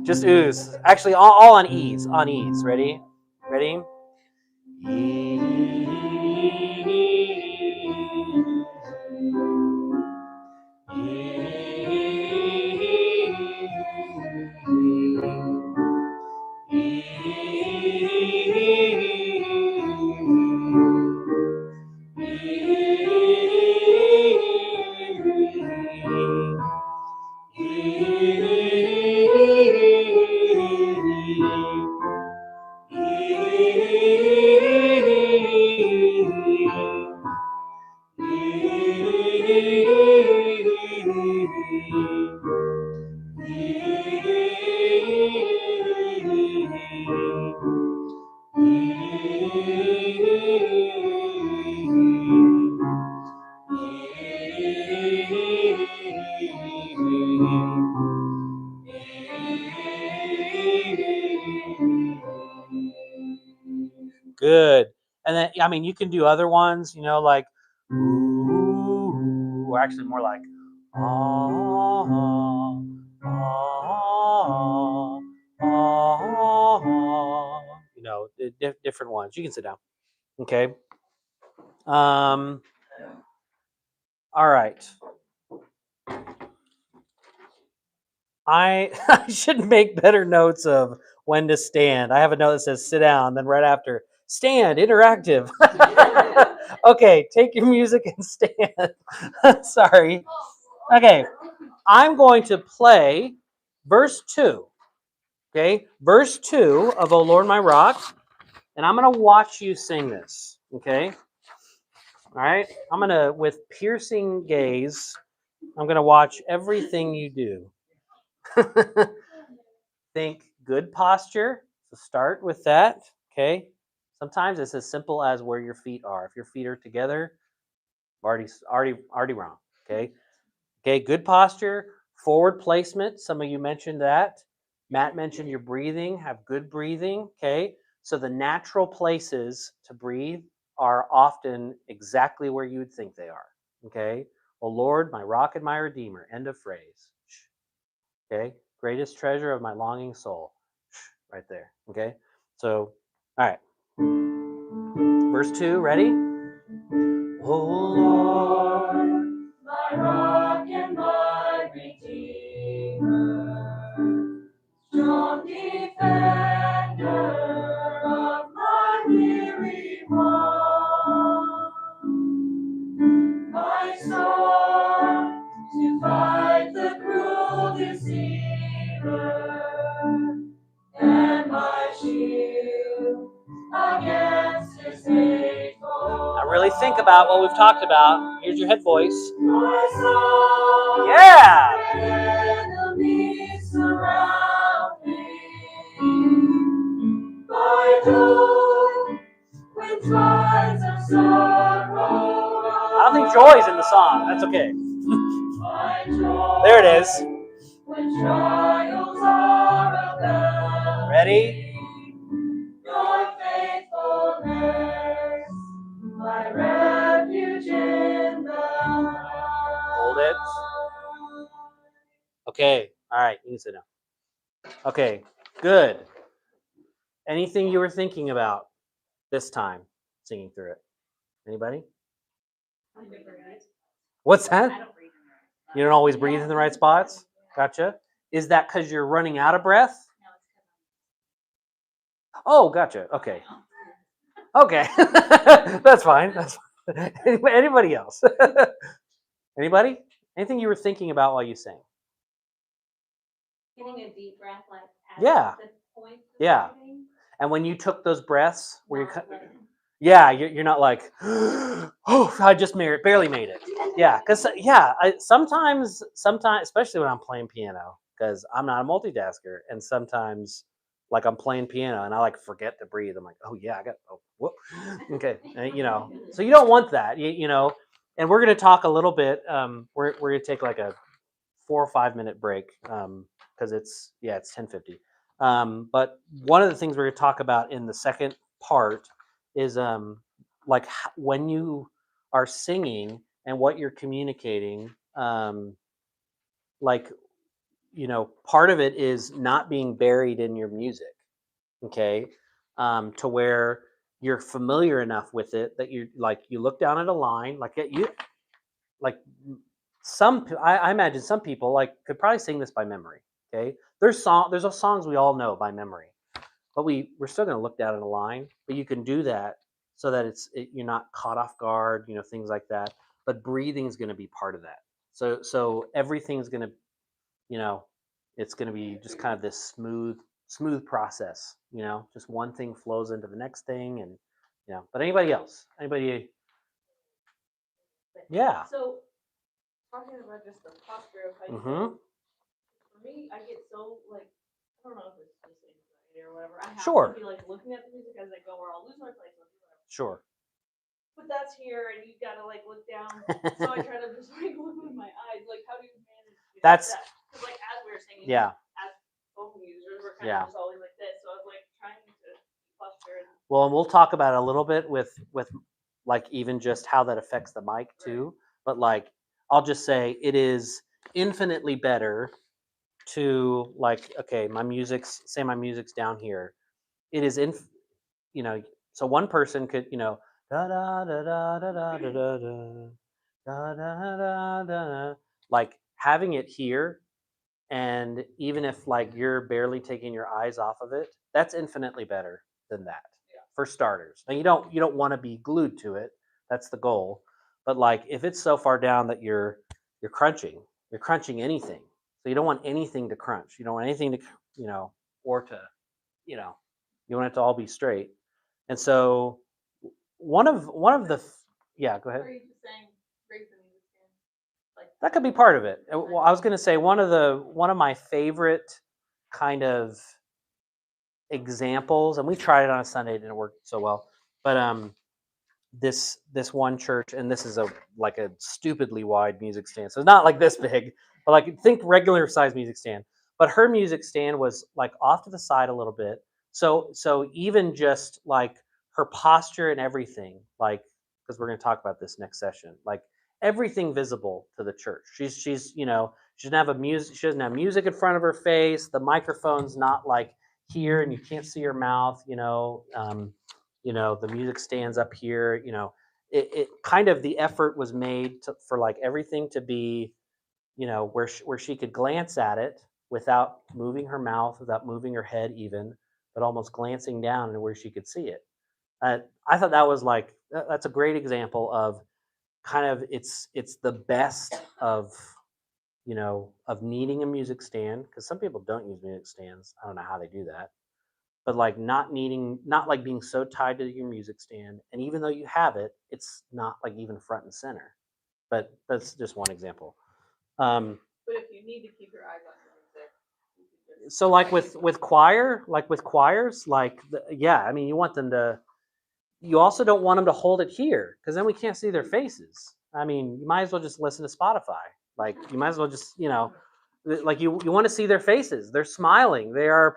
Just ooze. Actually, all on E's. On E's. Ready? Ready? E. I mean, you can do other ones, you know, like ooh, or actually more like ah, ah, ah, you know, different ones. You can sit down. Okay. All right. I I should make better notes of when to stand. I have a note that says sit down, then right after stand, interactive. Okay, take your music and stand. Sorry. Okay, I'm going to play verse 2. Okay, verse 2 of O Lord My Rock, and I'm going to watch you sing this. Okay, all right, I'm going to, with piercing gaze, I'm going to watch everything you do. Think good posture. So start with that. Okay. Sometimes it's as simple as where your feet are. If your feet are together, already wrong. Okay. Okay. Good posture. Forward placement. Some of you mentioned that. Matt mentioned your breathing. Have good breathing. Okay. So the natural places to breathe are often exactly where you would think they are. Okay. Oh Lord, my rock and my redeemer. End of phrase. Okay. Greatest treasure of my longing soul. Right there. Okay. So, all right. Verse 2, ready? Oh Lord, My rock and my redeemer, strong defender of my weary one, my sword to fight the cruel deceiver, and my shield against his hateful. Now really think about what we've talked about. Here's your head voice. My soul, Yeah. enemies surround me. My joy, when times of sorrow. I don't think joy's in the song. That's okay. My joy, There it is. when trials are about. Ready? Your faithfulness, my refuge in the Hold it. Okay. All right. You can sit down. Okay. Good. Anything you were thinking about this time singing through it? Anybody? What's that? You don't always breathe in the right spots? Gotcha. Is that because you're running out of breath? Oh, gotcha. Okay. Okay. That's fine. That's fine. Anybody else? Anybody? Anything you were thinking about while you sang? Getting a deep breath, like at Yeah. the point. Yeah. And when you took those breaths, were you? Yeah, you're not like, oh, I just barely made it. Yeah, because sometimes, especially when I'm playing piano, because I'm not a multitasker, and sometimes, like I'm playing piano and I like forget to breathe. I'm like, oh yeah, I got, oh, whoop, okay, you know. So you don't want that, you know. And we're gonna talk a little bit. We're gonna take like a 4 or 5 minute break because it's 10:50. But one of the things we're gonna talk about in the second part is like when you are singing and what you're communicating, like, you know, part of it is not being buried in your music. Okay. To where you're familiar enough with it that you like, you look down at a line like you like I imagine some people like could probably sing this by memory. Okay. There's songs we all know by memory, but we're still going to look down at a line, but you can do that so that you're not caught off guard, you know, things like that. But breathing is going to be part of that. So everything's going to, you know, it's going to be just kind of this smooth process, you know, just one thing flows into the next thing. And you know, but anybody else, yeah. So, talking about just the posture of how you Mm-hmm. for me, I get so like, I don't know if it's just anxiety or whatever. I have Sure. to be like looking at the music as I go, or I'll lose my place. Or whatever. Sure. But that's here, and you gotta like look down. So I try to just like look with my eyes. Like, how do you manage? That's that? Because like as we were singing, yeah. as vocal users, we're kind Yeah. of just always like this. So I was like trying to posture and Well, and we'll talk about it a little bit with like even just how that affects the mic too. But like I'll just say it is infinitely better to like okay, my music's down here. It is you know, so one person could, da da da da da da da da da da da da like having it here, and even if like you're barely taking your eyes off of it, that's infinitely better than that. For starters. Now you don't want to be glued to it. That's the goal. But like if it's so far down that you're crunching, you're crunching anything. So you don't want anything to crunch. You don't want anything to, or to, you know, you want it to all be straight. And so one of the yeah, go ahead. Or are you just saying raise the music stand? Like That could be part of it. Well, I was going to say one of my favorite kind of examples, and we tried it on a Sunday, it didn't work so well. But this one church, and this is like a stupidly wide music stand, so it's not like this big, but like think regular size music stand. But her music stand was like off to the side a little bit, so even just like her posture and everything, like because we're going to talk about this next session, like everything visible to the church. She's she doesn't have music in front of her face. The microphone's not like here, and you can't see her mouth. The music stands up here. It kind of the effort was made for like everything to be, where she could glance at it without moving her mouth, without moving her head even, but almost glancing down and where she could see it. I thought that was like that's a great example of kind of it's the best of needing a music stand, because some people don't use music stands. I don't know how they do that, but like not like being so tied to your music stand, and even though you have it, it's not like even front and center. But that's just one example. um but if you need to keep your eyes on your music, you can just so like with choirs, like yeah, I mean, you also don't want them to hold it here, because then we can't see their faces. I mean, you might as well just listen to Spotify. Like you might as well just like you want to see their faces. They're smiling. They are.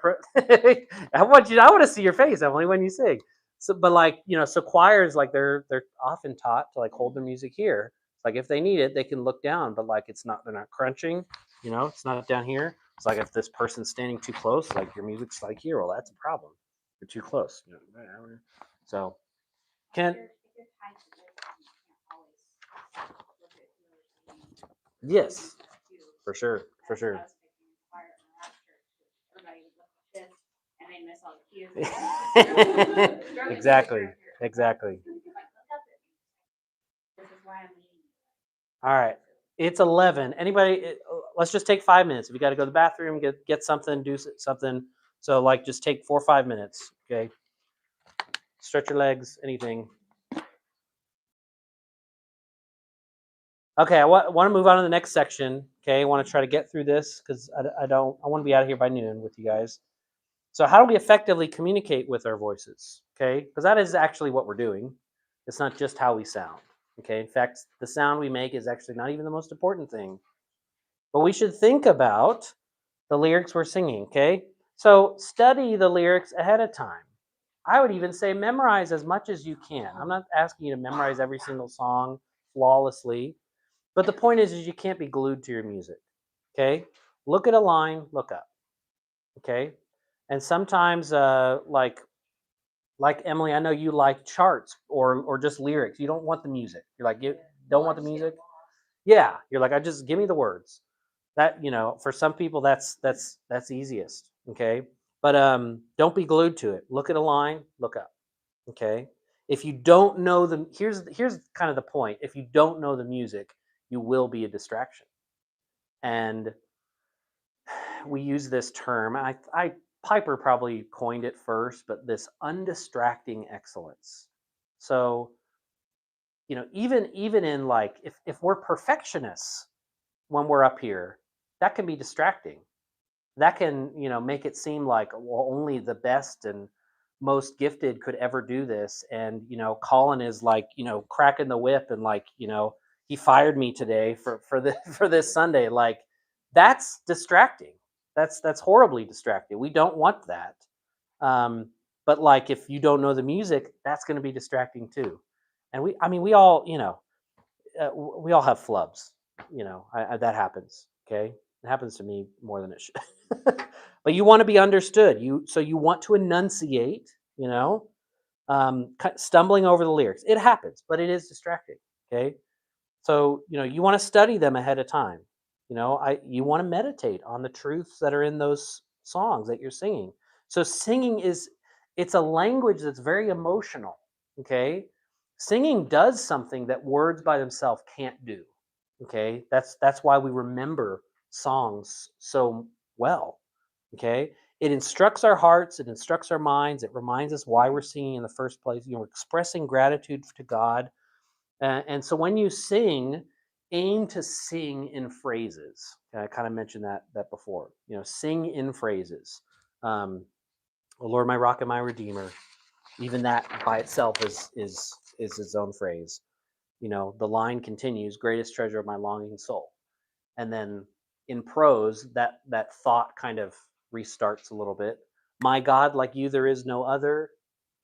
I want to see your face, Emily, when you sing. So, but like so choirs, like they're often taught to like hold their music here. Like if they need it, they can look down, but like they're not crunching. It's not down here. It's like if this person's standing too close, like your music's like here. Well, that's a problem. You're too close. So can yes, for sure, for sure. Exactly, exactly. All right, it's 11. Anybody? Let's just take 5 minutes. If you got to go to the bathroom, get something, do something. So like, just take 4 or 5 minutes. Okay. Stretch your legs. Anything. Okay, I want to move on to the next section. Okay, I want to try to get through this because I want to be out of here by noon with you guys. So how do we effectively communicate with our voices? Okay, because that is actually what we're doing. It's not just how we sound. Okay, in fact, the sound we make is actually not even the most important thing. But we should think about the lyrics we're singing. Okay, so study the lyrics ahead of time. I would even say memorize as much as you can. I'm not asking you to memorize every single song flawlessly. But the point is you can't be glued to your music. Okay, look at a line, look up. Okay, and sometimes like Emily, I know you like charts or just lyrics. You don't want the music. You're like, you don't want the music. Yeah, you're like, I just give me the words. That for some people that's easiest. Okay, but don't be glued to it. Look at a line, look up. Okay, if you don't know here's kind of the point. If you don't know the music, you will be a distraction. And we use this term. I Piper probably coined it first, but this undistracting excellence. So, even in like if we're perfectionists when we're up here, that can be distracting. That can, make it seem like, well, only the best and most gifted could ever do this. And, Colin is like, cracking the whip and like, he fired me today for for this Sunday. Like that's distracting. That's horribly distracting. We don't want that. But like if you don't know the music, that's going to be distracting too. And we all, we all have flubs. That happens. Okay, it happens to me more than it should. But you want to be understood. You want to enunciate. Stumbling over the lyrics. It happens, but it is distracting. Okay, so you want to study them ahead of time. You want to meditate on the truths that are in those songs that you're singing. So singing it's a language that's very emotional. Okay, singing does something that words by themselves can't do. Okay, that's why we remember songs so well. Okay, it instructs our hearts, it instructs our minds, it reminds us why we're singing in the first place. We're expressing gratitude to God. And so when you sing, aim to sing in phrases. I kind of mentioned that before. Sing in phrases. "O Lord, my rock and my redeemer." Even that by itself is its own phrase. The line continues, "Greatest treasure of my longing soul." And then in prose, that thought kind of restarts a little bit. "My God, like you, there is no other."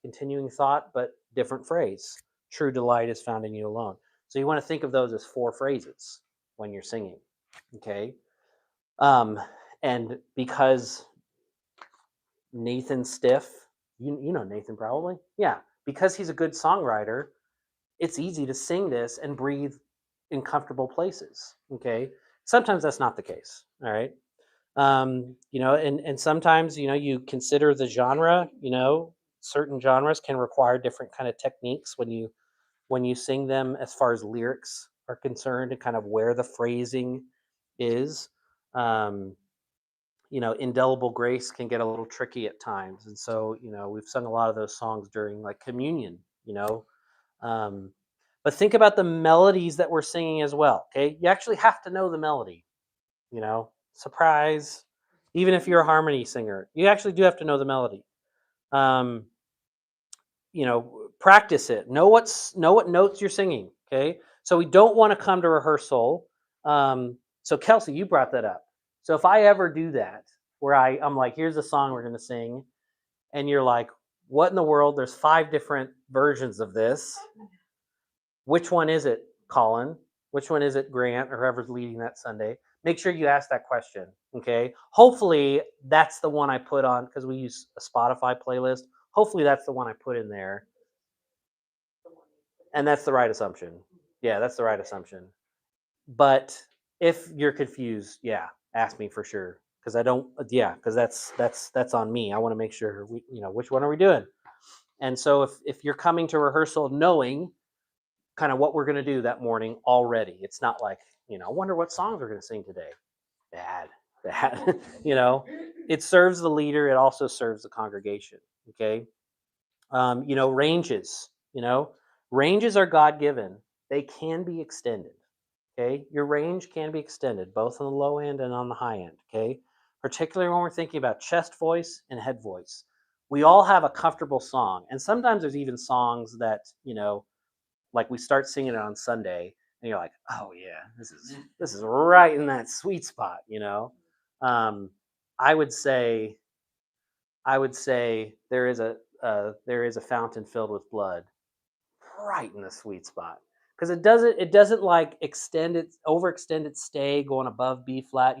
Continuing thought, but different phrase. "True delight is found in you alone." So you want to think of those as 4 phrases when you're singing. Okay. And because Nathan Stiff, you know Nathan probably, yeah, because he's a good songwriter, it's easy to sing this and breathe in comfortable places. Okay. Sometimes that's not the case. All right. And sometimes, you consider the genre, certain genres can require different kind of techniques when you sing them as far as lyrics are concerned and kind of where the phrasing is. Indelible Grace can get a little tricky at times. And so, we've sung a lot of those songs during like communion, um, but think about the melodies that we're singing as well. Okay. You actually have to know the melody, surprise. Even if you're a harmony singer, you actually do have to know the melody. Um, Practice it. Know what notes you're singing. Okay. So we don't want to come to rehearsal. So Kelsey, you brought that up. So if I ever do that, where I'm like, here's a song we're going to sing, and you're like, what in the world? There's 5 different versions of this. Which one is it, Colin? Which one is it, Grant, or whoever's leading that Sunday? Make sure you ask that question. Okay. Hopefully that's the one I put on, because we use a Spotify playlist. Hopefully that's the one I put in there. And that's the right assumption. Yeah, that's the right assumption. But if you're confused, yeah, ask me for sure. Because because that's on me. I want to make sure which one are we doing? And so if you're coming to rehearsal knowing kind of what we're going to do that morning already, it's not like, I wonder what songs we're going to sing today. Bad. It serves the leader. It also serves the congregation. Okay. Ranges, ranges are God-given. They can be extended. Okay. Your range can be extended both on the low end and on the high end. Okay. Particularly when we're thinking about chest voice and head voice. We all have a comfortable song. And sometimes there's even songs that, like we start singing it on Sunday and you're like, oh yeah, this is right in that sweet spot. I would say there is a fountain filled with blood, right in the sweet spot, because it doesn't like overextend its stay going above B flat.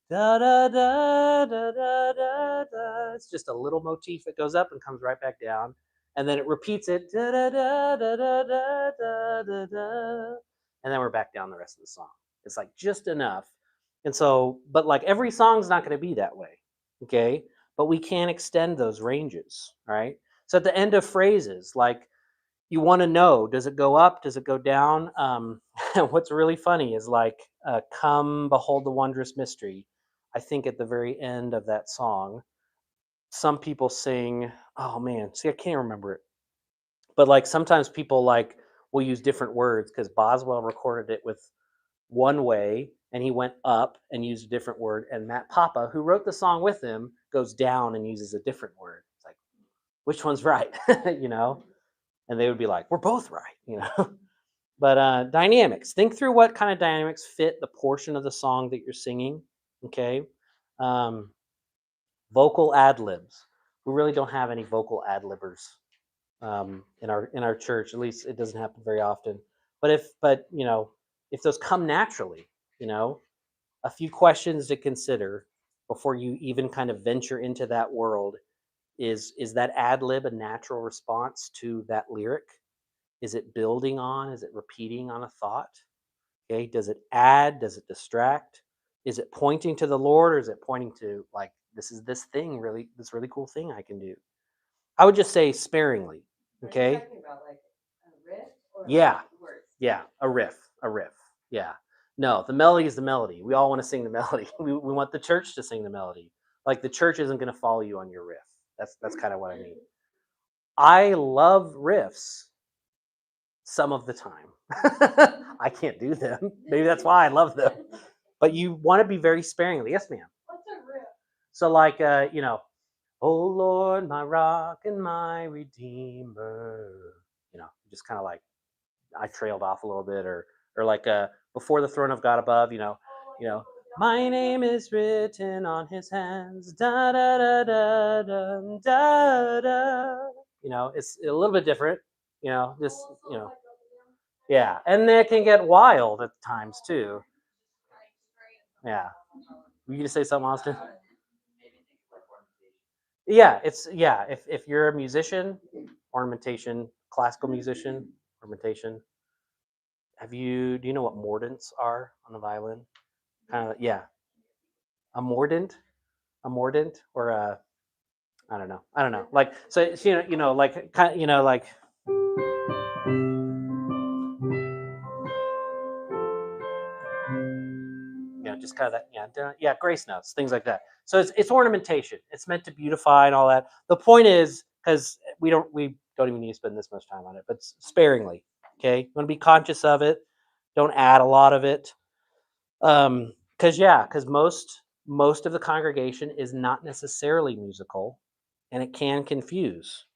Da da da da da da da. It's just a little motif that goes up and comes right back down, and then it repeats it da da da da da da da da da, and then we're back down the rest of the song. It's like just enough, and so, but like every song's not going to be that way, okay? But we can extend those ranges, right? So at the end of phrases, like you want to know, does it go up? Does it go down? What's really funny is like, come behold the wondrous mystery. I think at the very end of that song, some people sing, oh man, see, I can't remember it. But like sometimes people like will use different words because Boswell recorded it with one way and he went up and used a different word. And Matt Papa, who wrote the song with him, goes down and uses a different word. It's like, which one's right? And they would be like, we're both right, But dynamics, think through what kind of dynamics fit the portion of the song that you're singing. Okay. Vocal ad libs. we really don't have any vocal ad-libbers in our church. At least it doesn't happen very often. But if those come naturally, you know, a few questions to consider before you even kind of venture into that world is that ad lib a natural response to that lyric? Is it building on? Is it repeating on a thought? Okay, does it add? Does it distract? Is it pointing to the Lord, or is it pointing to like this really cool thing I can do? I would just say sparingly. Are you Okay. talking about like a riff or Yeah. like words? Yeah, a riff, a riff. Yeah. No, the melody is the melody. We all want to sing the melody. We want the church to sing the melody. Like the church isn't going to follow you on your riff. That's kind of what I mean. I love riffs some of the time. I can't do them. Maybe that's why I love them. But you want to be very sparingly. Yes, ma'am. What's a riff? So like oh Lord, my rock and my redeemer. Just kind of like I trailed off a little bit, or like before the throne of God above, my name is written on his hands, da da da da da da da. It's a little bit different, just yeah, and it can get wild at times too. Yeah, you gonna say something, Austin? Maybe think of like ornamentation. Yeah, if you're a musician, ornamentation, classical musician, ornamentation. Do you know what mordants are on the violin? Kind of, yeah. A mordant, or a, I don't know. Like, so it's, like kind of, like, just kind of that, yeah, grace notes, things like that. So it's ornamentation. It's meant to beautify and all that. The point is, because we don't even need to spend this much time on it, but sparingly. Okay, you want to be conscious of it. Don't add a lot of it. Because most of the congregation is not necessarily musical, and it can confuse.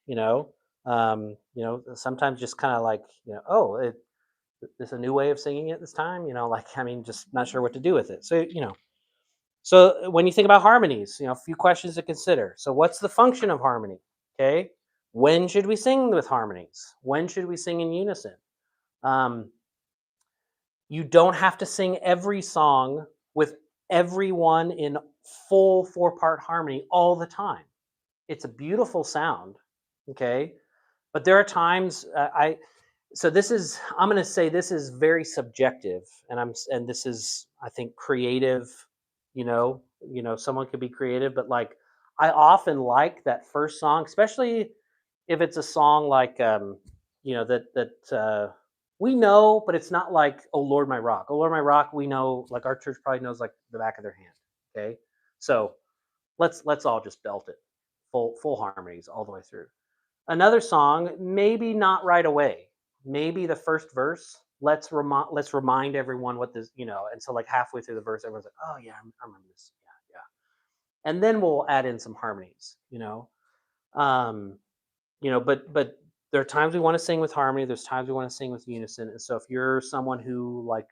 Sometimes just kind of like, there's a new way of singing it this time. Like, I mean, just not sure what to do with it. So when you think about harmonies, a few questions to consider. So what's the function of harmony? Okay, when should we sing with harmonies? When should we sing in unison? You don't have to sing every song with everyone in full 4-part harmony all the time. It's a beautiful sound, okay? But there are times I'm going to say this is very subjective, and this is, I think, creative. Someone could be creative, but like I often like that first song, especially if it's a song like that we know, but it's not like "Oh Lord, My Rock." "Oh Lord, My Rock," we know, like our church probably knows like the back of their hand. Okay, so let's all just belt it, full harmonies all the way through. Another song, maybe not right away. Maybe the first verse. Let's remind everyone what this, and so like halfway through the verse, everyone's like, "Oh yeah, I remember this." Yeah, and then we'll add in some harmonies. Um, but there are times we want to sing with harmony. There's times we want to sing with unison. And so if you're someone who, like,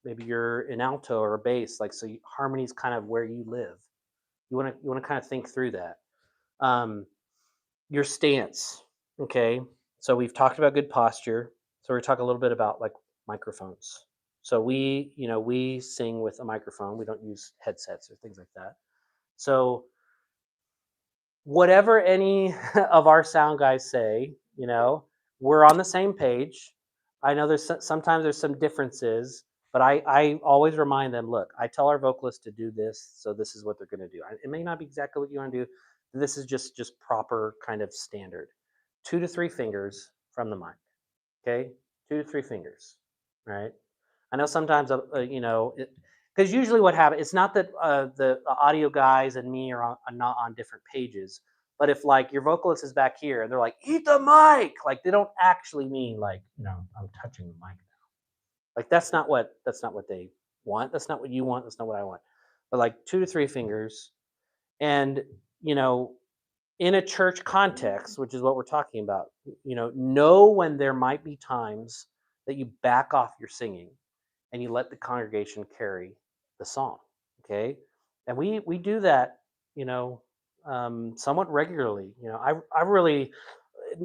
maybe you're an alto or a bass, like, so harmony is kind of where you live. You want to kind of think through that. Your stance. Okay. So we've talked about good posture. So we're talking a little bit about like microphones. So we sing with a microphone. We don't use headsets or things like that. So whatever any of our sound guys say, we're on the same page. I know sometimes there's some differences, but I always remind them, look, I tell our vocalists to do this, so this is what they're going to do. It may not be exactly what you want to do. This is just proper kind of standard. 2 to 3 fingers from the mic. Okay, 2 to 3 fingers. Right. I know sometimes, because usually what happens, it's not that the audio guys and me are not on different pages, but if like your vocalist is back here and they're like, "Eat the mic," like they don't actually mean like, I'm touching the mic now. Like that's not what they want. That's not what you want. That's not what I want. But like 2 to 3 fingers, and in a church context, which is what we're talking about, know when there might be times that you back off your singing and you let the congregation carry the song. Okay, and we do that, somewhat regularly. I really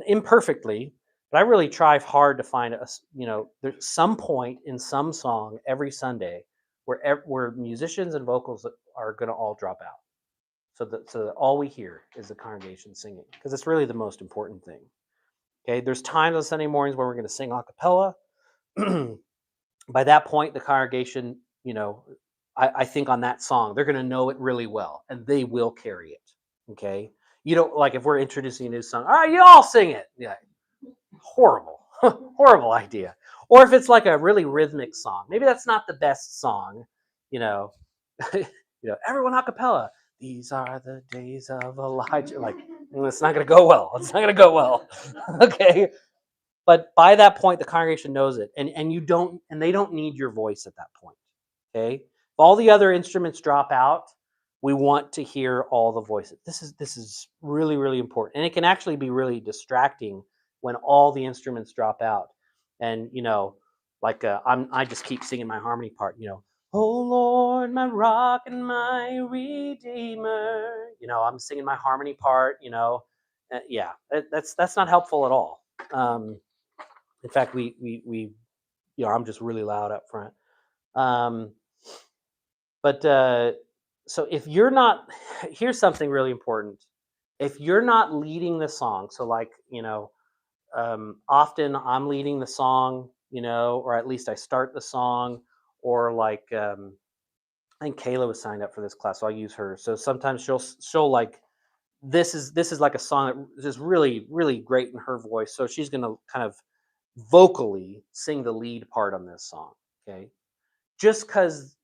imperfectly, but I really try hard to find there's some point in some song every Sunday where musicians and vocals are going to all drop out, so that all we hear is the congregation singing, because it's really the most important thing. Okay, there's times on Sunday mornings where we're going to sing a cappella. By that point, the congregation, I think on that song, they're going to know it really well, and they will carry it. Okay, you don't like if we're introducing a new song. All right, you all sing it. Yeah, horrible, horrible idea. Or if it's like a really rhythmic song, maybe that's not the best song. You know, everyone a cappella. These are the days of Elijah. Like, it's not going to go well. It's not going to go well. Okay. But by that point, the congregation knows it, and they don't need your voice at that point. Okay, if all the other instruments drop out, we want to hear all the voices. This is really, really important, and it can actually be really distracting when all the instruments drop out. And I just keep singing my harmony part. Oh Lord, my rock and my redeemer. I'm singing my harmony part. Yeah, that's not helpful at all. In fact, I'm just really loud up front. Um, but so if you're not, here's something really important. If you're not leading the song, so often I'm leading the song, or at least I start the song, or I think Kayla was signed up for this class, so I'll use her. So sometimes she'll like this is like a song that is really, really great in her voice. So she's gonna kind of vocally sing the lead part on this song. Okay, just because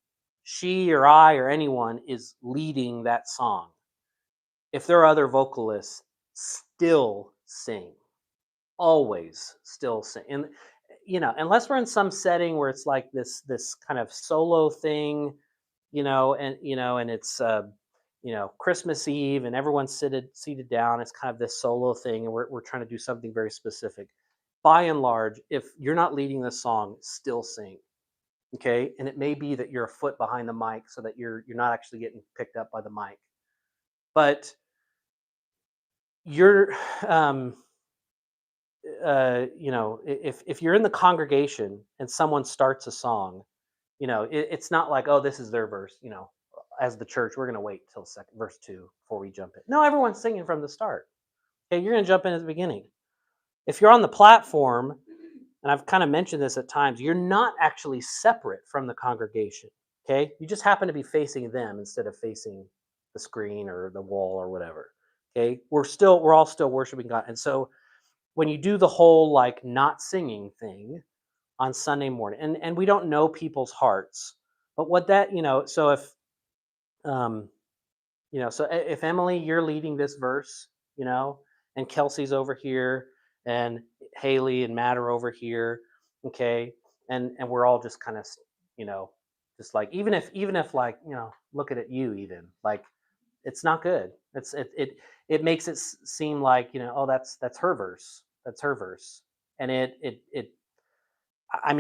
she or I or anyone is leading that song, if there are other vocalists, still sing, always still sing. And unless we're in some setting where it's like this kind of solo thing, and it's Christmas Eve and everyone's seated down, it's kind of this solo thing, and we're trying to do something very specific. By and large, if you're not leading the song, still sing. Okay, and it may be that you're a foot behind the mic so that you're not actually getting picked up by the mic, but you're if you're in the congregation and someone starts a song, it's not like, oh, this is their verse. As the church, we're going to wait till verse 2 before we jump in. No, everyone's singing from the start. Okay, you're going to jump in at the beginning. If you're on the platform, and I've kind of mentioned this at times, you're not actually separate from the congregation. Okay, you just happen to be facing them instead of facing the screen or the wall or whatever. Okay, we're all still worshiping God. And so when you do the whole like not singing thing on Sunday morning, and we don't know people's hearts, but what that, so if Emily, you're leading this verse, and Kelsey's over here, and Haley and Matt are over here, okay, and we're all just kind of, just like, even if like, look at it, you even like, it's not good. It makes it seem like, oh, that's her verse, and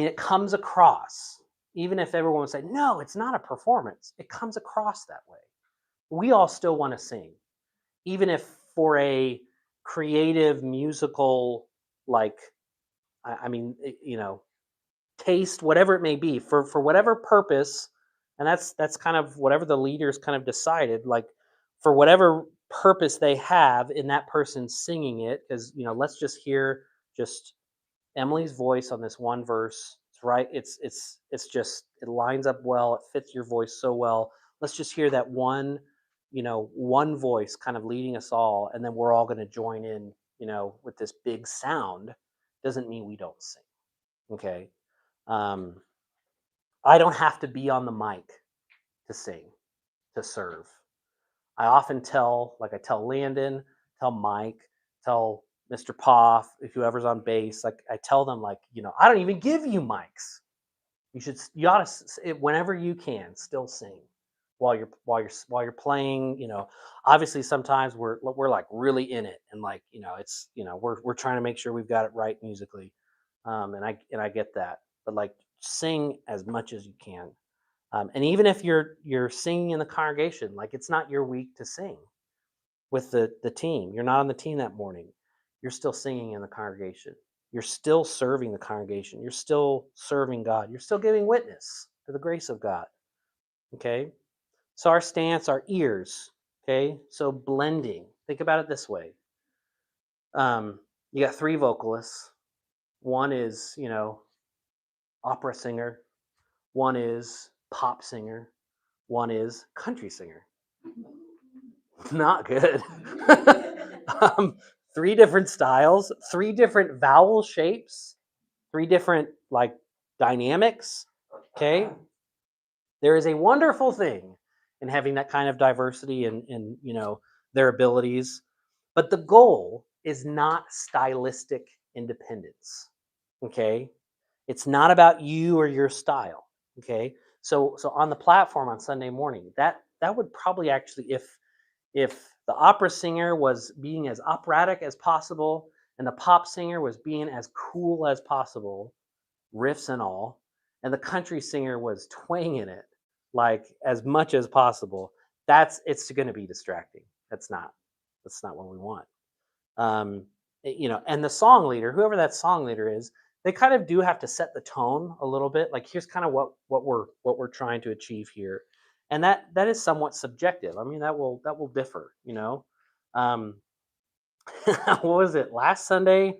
it comes across, even if everyone would say no, it's not a performance, it comes across that way. We all still want to sing, even if for a creative musical, like, taste, whatever it may be, for whatever purpose, and that's kind of whatever the leaders kind of decided, like for whatever purpose they have in that person singing it, because let's just hear just Emily's voice on this one verse. It's right. It's just, it lines up well. It fits your voice so well. Let's just hear that one voice kind of leading us all, and then we're all going to join in, with this big sound. Doesn't mean we don't sing. Okay. I don't have to be on the mic to sing, to serve. I often tell Landon, tell Mike, tell Mr. Poff, if whoever's on bass, like I tell them, like, I don't even give you mics. You ought to, whenever you can, still sing while you're playing. Obviously sometimes we're like really in it, and like, it's, we're trying to make sure we've got it right musically. And I get that, but like, sing as much as you can. And even if you're singing in the congregation, like, it's not your week to sing. with the team. You're not on the team that morning. You're still singing in the congregation. You're still serving the congregation. You're still serving God. You're still giving witness to the grace of God. Okay? So our stance, our ears. Okay? So blending. Think about it this way. You got 3 vocalists. One is, opera singer. One is pop singer. One is country singer. Not good. 3 different styles, 3 different vowel shapes, 3 different dynamics. Okay. There is a wonderful thing in having that kind of diversity in their abilities, but the goal is not stylistic independence. Okay. It's not about you or your style. Okay. So on the platform on Sunday morning, that would probably actually, if the opera singer was being as operatic as possible and the pop singer was being as cool as possible, riffs and all, and the country singer was twanging it like as much as possible, it's going to be distracting. That's not what we want. And the song leader, whoever that song leader is, they kind of do have to set the tone a little bit. Like, here's kind of what we're trying to achieve here, and that is somewhat subjective. I mean, that will differ. What was it last Sunday?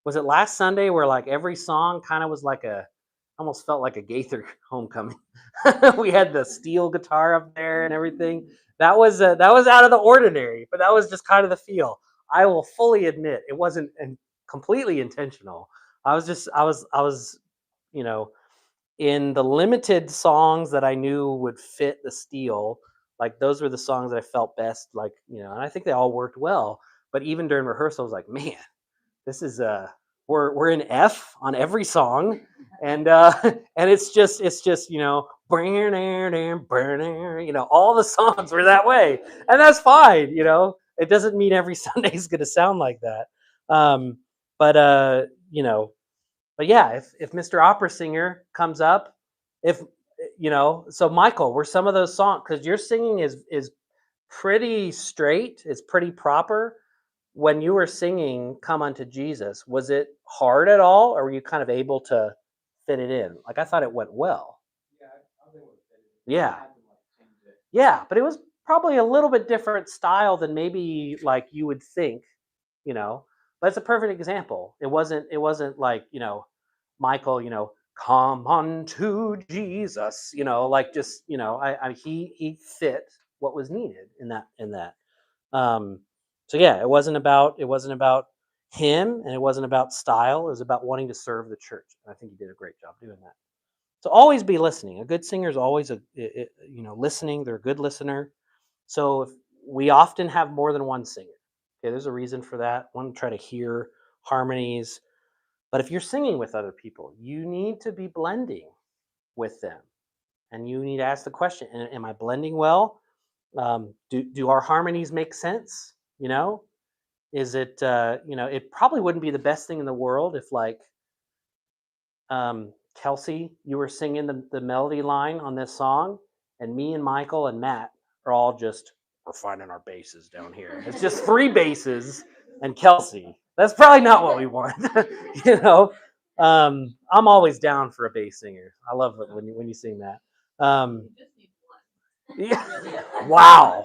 Was it last Sunday where like every song kind of was like almost felt like a Gaither homecoming? We had the steel guitar up there and everything. That was out of the ordinary, but that was just kind of the feel. I will fully admit it wasn't completely intentional. I was in the limited songs that I knew would fit the steel. Like, those were the songs that I felt best. And I think they all worked well. But even during rehearsal, I was like, man, this is we're in F on every song, and it's just all the songs were that way, and that's fine. It doesn't mean every Sunday is going to sound like that. But yeah, if Mr. Opera Singer comes up, so Michael, were some of those songs, because your singing is pretty straight, it's pretty proper. When you were singing "Come Unto Jesus," was it hard at all, or were you kind of able to fit it in? Like, I thought it went well. Yeah, I was able to fit it in. Yeah. I had to, change it. Yeah, but it was probably a little bit different style than maybe like you would think, But it's a perfect example. It wasn't like, Michael, "Come unto Jesus," he fit what was needed in that. So yeah, it wasn't about him, and it wasn't about style. It was about wanting to serve the church. And I think he did a great job doing that. So always be listening. A good singer is always listening. They're a good listener. So we often have more than one singer. Okay, there's a reason for that. I want to try to hear harmonies. But if you're singing with other people, you need to be blending with them, and you need to ask the question: am I blending well? Do our harmonies make sense? Is it, it probably wouldn't be the best thing in the world if, like, Kelsey, you were singing the melody line on this song, and me and Michael and Matt are all we're finding our basses down here. It's just 3 basses and Kelsey. That's probably not what we want. I'm always down for a bass singer. I love it when you sing that. Yeah. Wow.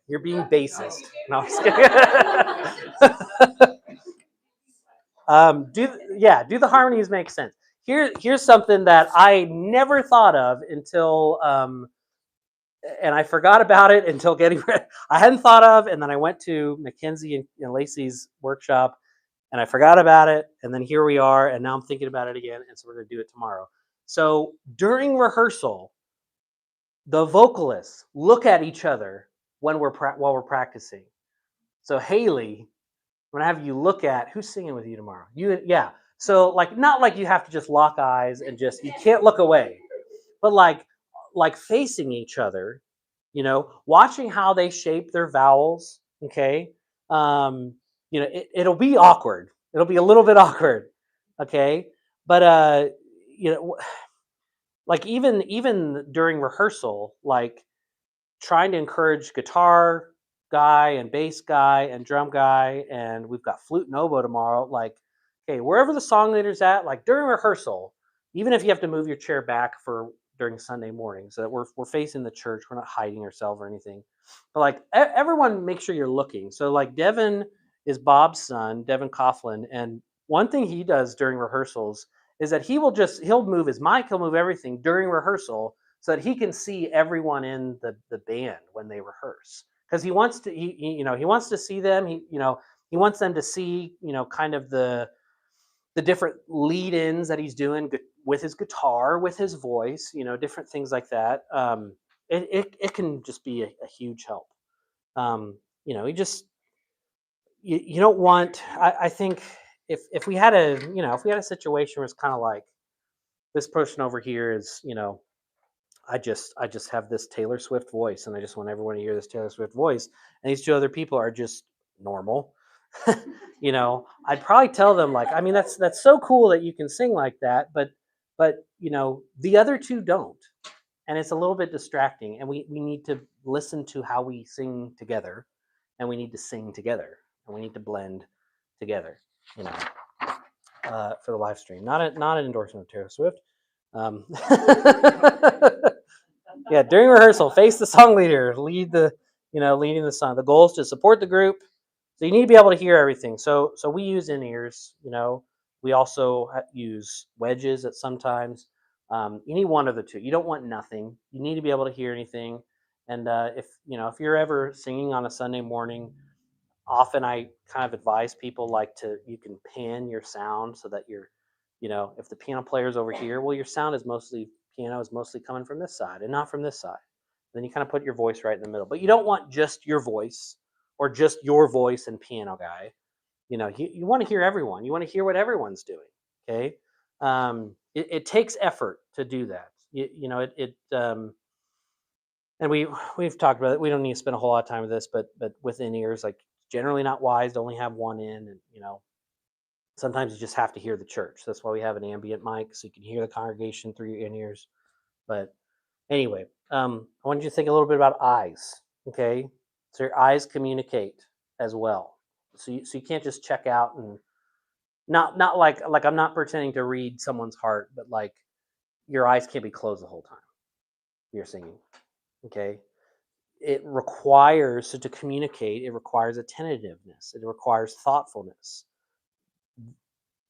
You're being bassist. No, I'm just kidding. Do the harmonies make sense? Here's something that I never thought of until, and I forgot about it until getting ready. I hadn't thought of, and then I went to Mackenzie and Lacey's workshop, and I forgot about it, and then here we are, and now I'm thinking about it again, and so we're going to do it tomorrow. So during rehearsal, the vocalists look at each other while we're practicing. So Haley, I'm gonna have you look at who's singing with you tomorrow. Yeah. So not like you have to just lock eyes and you can't look away, but like facing each other, watching how they shape their vowels. Okay. It'll be awkward. It'll be a little bit awkward. Okay. But like even during rehearsal, like trying to encourage guitar guy and bass guy and drum guy, and we've got flute and oboe tomorrow. Like, okay, wherever the song leader's at, like during rehearsal, even if you have to move your chair back for during Sunday morning, so that we're facing the church, we're not hiding ourselves or anything. But like everyone, make sure you're looking. So like Devin is Bob's son, Devin Coughlin, and one thing he does during rehearsals is that he'll move his mic, he'll move everything during rehearsal so that he can see everyone in the band when they rehearse, because he wants to he wants to see them. He wants them to see kind of the different lead-ins that he's doing with his guitar, with his voice, different things like that. It can just be a huge help. You just you don't want. I think if we had a situation where it's kind of like this person over here is I just have this Taylor Swift voice, and I just want everyone to hear this Taylor Swift voice, and these two other people are just normal. I'd probably tell them, like, I mean, that's so cool that you can sing like that, but the other two don't, and it's a little bit distracting, and we need to listen to how we sing together, and we need to sing together, and we need to blend together, for the live stream. Not an endorsement of Taylor Swift. Yeah, during rehearsal, face the song leader, leading the song. The goal is to support the group, so you need to be able to hear everything. So we use in-ears. We also use wedges at sometimes. You need one of the two. You don't want nothing. You need to be able to hear anything. And if you're ever singing on a Sunday morning, often I kind of advise people you can pan your sound so that if the piano player's over here, well, your sound is mostly coming from this side and not from this side. Then you kind of put your voice right in the middle. But you don't want just your voice or just your voice and piano guy. You want to hear everyone. You want to hear what everyone's doing. Okay. It takes effort to do that. And we've talked about it. We don't need to spend a whole lot of time with this, but with in-ears, like, generally not wise to only have one in, and sometimes you just have to hear the church. That's why we have an ambient mic, so you can hear the congregation through your in-ears. But anyway, I want you to think a little bit about eyes. Okay, so your eyes communicate as well. So you can't just check out and not like I'm not pretending to read someone's heart, but like your eyes can't be closed the whole time you're singing. Okay, it requires, so to communicate, it requires attentiveness. It requires thoughtfulness.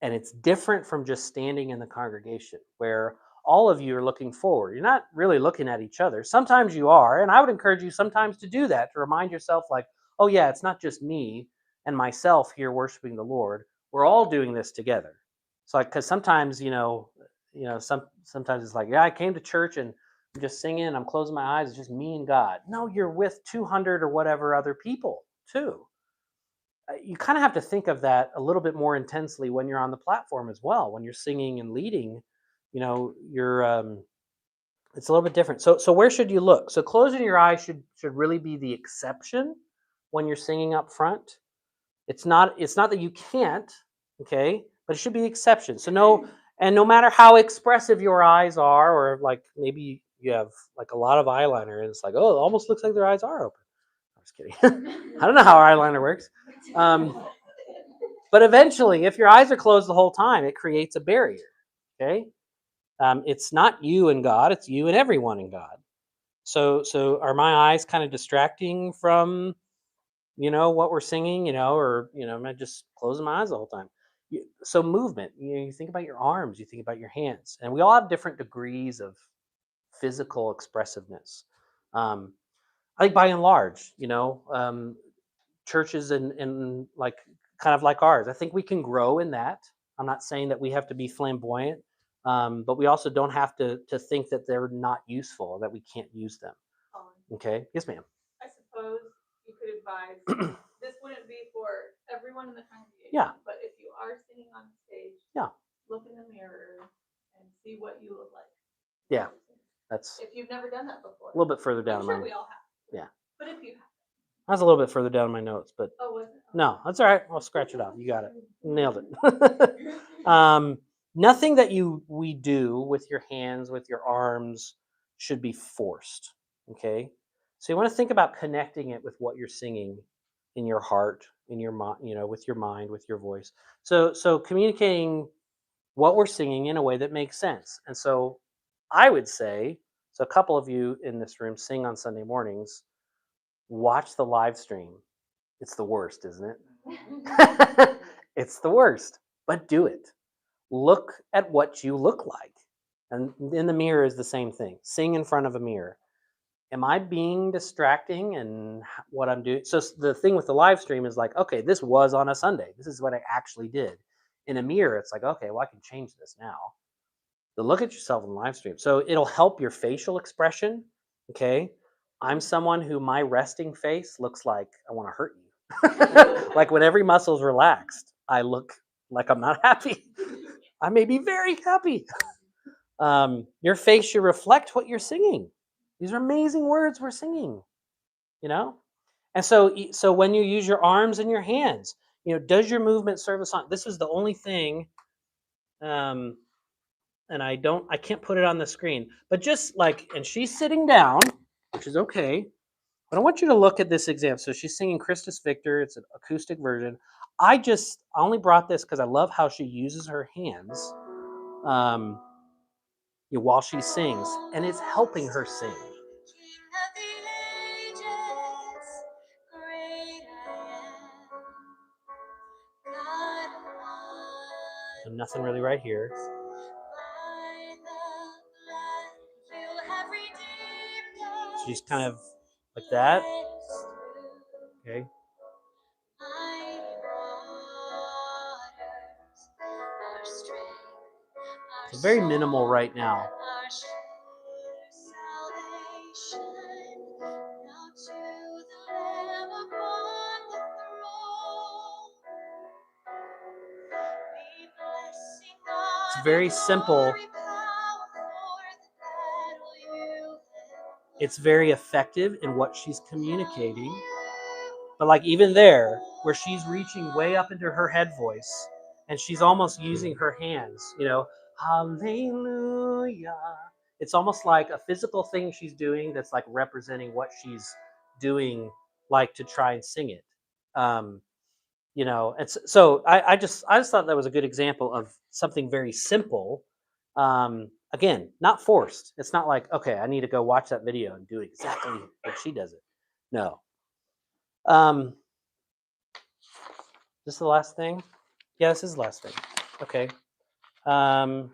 And it's different from just standing in the congregation where all of you are looking forward. You're not really looking at each other. Sometimes you are, and I would encourage you sometimes to do that, to remind yourself, like, oh yeah, it's not just me and myself here worshiping the Lord. We're all doing this together. So, like, because sometimes, sometimes it's like, yeah, I came to church and I'm just singing, I'm closing my eyes, it's just me and God. No, you're with 200 or whatever other people too. You kind of have to think of that a little bit more intensely when you're on the platform as well. When you're singing and leading, you're it's a little bit different. So where should you look? So closing your eyes should really be the exception when you're singing up front. It's not that you can't, okay, but it should be the exception. So no matter how expressive your eyes are, or like maybe you have like a lot of eyeliner and it's like, oh, it almost looks like their eyes are open. I'm just kidding. I don't know how eyeliner works. But eventually, if your eyes are closed the whole time, it creates a barrier. Okay, it's not you and God; it's you and everyone in God. So are my eyes kind of distracting from what we're singing? Or am I just closing my eyes the whole time? So movement. You think about your arms, you think about your hands, and we all have different degrees of physical expressiveness. I think by and large, churches and like kind of like ours, I think we can grow in that. I'm not saying that we have to be flamboyant, but we also don't have to think that they're not useful, that we can't use them. Okay. Yes, ma'am. I suppose you could advise this wouldn't be for everyone in the congregation. Yeah. But if you are sitting on stage, yeah, look in the mirror and see what you look like. Yeah. That's if you've never done that before. A little bit further down. I'm sure we all have. Yeah. But if you have. That's a little bit further down in my notes, but Oh, was it? No, that's all right. I'll scratch it off. You got it. Nailed it. Nothing that we do with your hands, with your arms, should be forced. Okay. So you want to think about connecting it with what you're singing in your heart, in your mind, with your mind, with your voice. So communicating what we're singing in a way that makes sense. And so I would say, so a couple of you in this room sing on Sunday mornings, watch the live stream. It's the worst, isn't it? It's the worst, but do it. Look at what you look like. And in the mirror is the same thing. Sing in front of a mirror. Am I being distracting in what I'm doing? So the thing with the live stream is like, okay, this was on a Sunday. This is what I actually did. In a mirror, it's like, okay, well, I can change this now. But look at yourself in the live stream. So it'll help your facial expression. Okay. I'm someone who my resting face looks like I want to hurt you. Like when every muscle's relaxed, I look like I'm not happy. I may be very happy. Your face should reflect what you're singing. These are amazing words we're singing, And so when you use your arms and your hands, does your movement serve a song? This is the only thing, and I can't put it on the screen, but just like, and she's sitting down, which is okay, but I want you to look at this example. So she's singing Christus Victor. It's an acoustic version. I only brought this because I love how she uses her hands while she sings, and it's helping her sing. So nothing really right here. So she's kind of like that. Okay. It's very minimal right now. It's very simple. It's very effective in what she's communicating. But like even there, where she's reaching way up into her head voice, and she's almost using her hands, hallelujah. It's almost like a physical thing she's doing that's like representing what she's doing, like to try and sing it. And so I just thought that was a good example of something very simple. Again, not forced. It's not like, okay, I need to go watch that video and do it exactly like she does it. No. This is the last thing? Yeah, this is the last thing. Okay. Not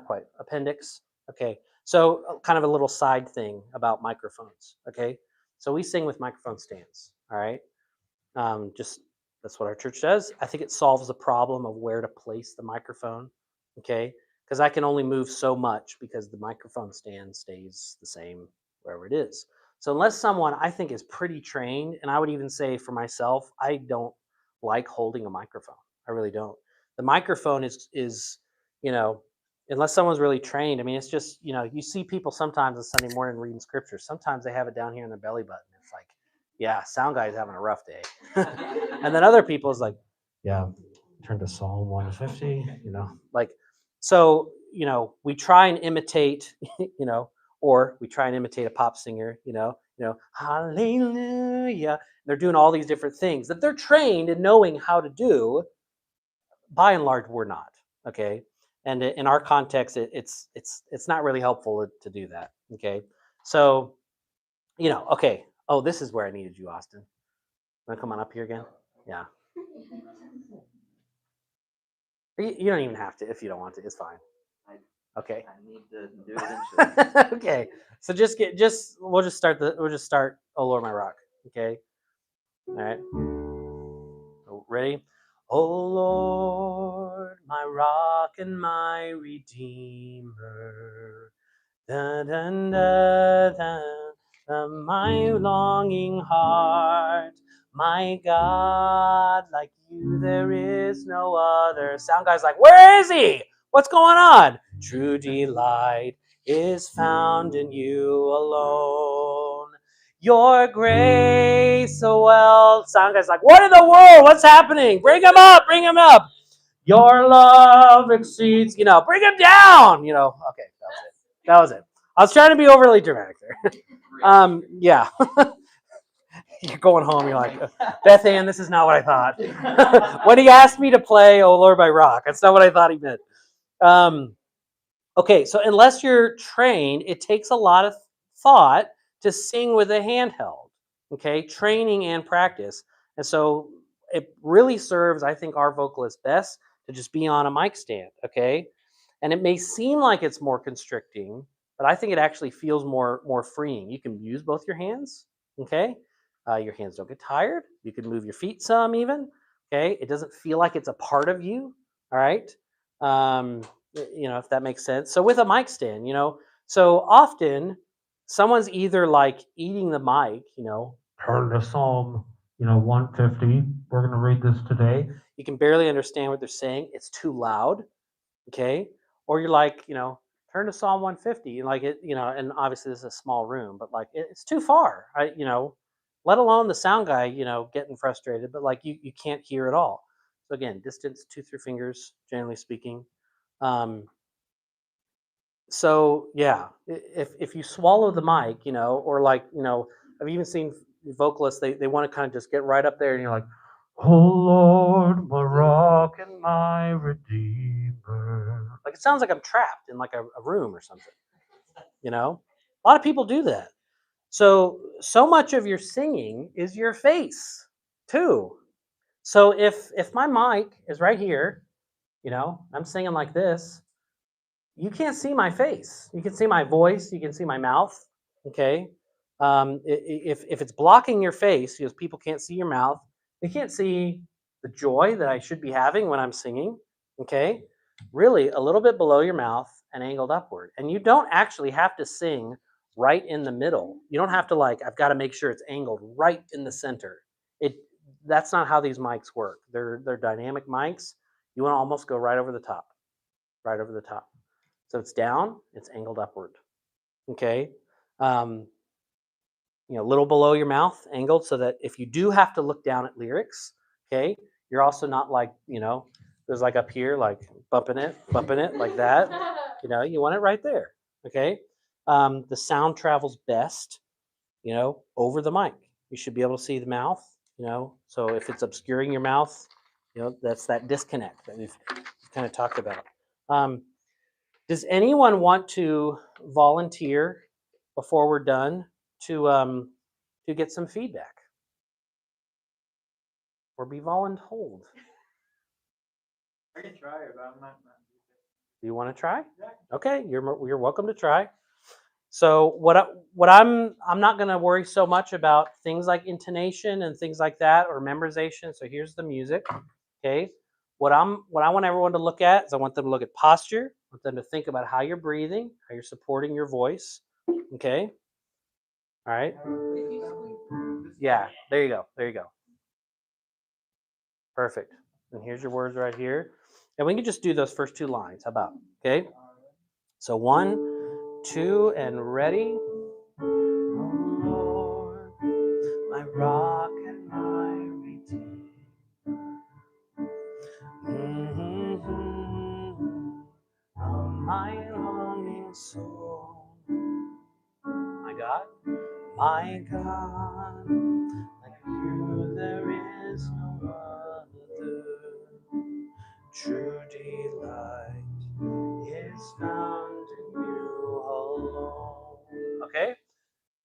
quite. Appendix. Okay. So kind of a little side thing about microphones. Okay. So we sing with microphone stands. All right. Just that's what our church does. I think it solves the problem of where to place the microphone. Okay. Because I can only move so much because the microphone stand stays the same wherever it is. So unless someone I think is pretty trained, and I would even say for myself, I don't like holding a microphone. I really don't. The microphone is unless someone's really trained. I mean, it's just, you see people sometimes on Sunday morning reading scripture. Sometimes they have it down here in their belly button. It's like, yeah, sound guy's having a rough day. And then other people is like, yeah, turn to Psalm 150, So, we try and imitate, or we try and imitate a pop singer, hallelujah. They're doing all these different things that they're trained in knowing how to do. By and large, we're not, okay? And in our context, it's not really helpful to do that, okay? So, okay. Oh, this is where I needed you, Austin. Want to come on up here again? Yeah. You don't even have to if you don't want to. It's fine. Okay. I need to do it eventually. Okay. So we'll just start Oh Lord My Rock. Okay. All right. Ready? Oh Lord, my rock and my redeemer. Da, da, da, da, da, my longing heart. My God, like you there is no other. Sound guy's like, where is he? What's going on? True delight is found in you alone. Your grace, so well. Sound guy's like, what in the world? What's happening? Bring him up. Bring him up. Your love exceeds, bring him down. Okay, that was it. I was trying to be overly dramatic there. Yeah. You're going home. You're like, Beth Ann, this is not what I thought. When he asked me to play "Oh Lord, My Rock," that's not what I thought he meant. Okay, so unless you're trained, it takes a lot of thought to sing with a handheld. Okay, training and practice, and so it really serves, I think, our vocalists best to just be on a mic stand. Okay, and it may seem like it's more constricting, but I think it actually feels more freeing. You can use both your hands. Okay, your hands don't get tired. You can move your feet some even. Okay, it doesn't feel like it's a part of you. All right. If that makes sense. So with a mic stand, so often someone's either like eating the mic, turn to Psalm, 150. We're going to read this today. You can barely understand what they're saying. It's too loud. Okay. Or you're like, turn to Psalm 150. Like it, and obviously this is a small room, but like it's too far. Let alone the sound guy, getting frustrated, but like you can't hear at all. So again, distance 2-3 fingers, generally speaking. So yeah, if you swallow the mic, or like, I've even seen vocalists, they want to kind of just get right up there and you're like, oh Lord, my rock and my redeemer. Like it sounds like I'm trapped in like a room or something. A lot of people do that. So much of your singing is your face too. So if my mic is right here, I'm singing like this, you can't see my face. You can see my voice. You can see my mouth. Okay. If it's blocking your face because people can't see your mouth, they can't see the joy that I should be having when I'm singing. Okay. Really, a little bit below your mouth and angled upward. And you don't actually have to sing right in the middle. You don't have to I've got to make sure it's angled right in the center. That's not how these mics work. They're dynamic mics. You want to almost go right over the top. Right over the top. So it's down, it's angled upward. Okay. A little below your mouth, angled, so that if you do have to look down at lyrics, okay, you're also not like, there's like up here, like bumping it like that. You want it right there. Okay. The sound travels best, over the mic. You should be able to see the mouth, so if it's obscuring your mouth, that's that disconnect that we've kind of talked about. Does anyone want to volunteer before we're done to get some feedback or be voluntold? I can try it, but I'm not. Do you want to try? Yeah. Okay, you're welcome to try. So what I'm not going to worry so much about things like intonation and things like that or memorization. So here's the music. Okay. What I want everyone to look at is I want them to look at posture. I want them to think about how you're breathing, how you're supporting your voice. Okay. All right. Yeah, there you go. Perfect. And here's your words right here. And we can just do those first two lines. How about? Okay. So 1, 2, and ready. Oh Lord, my rock and my redeemer. Oh, my longing soul. My God. My God, like you there is no other. True delight is found in you alone. Okay?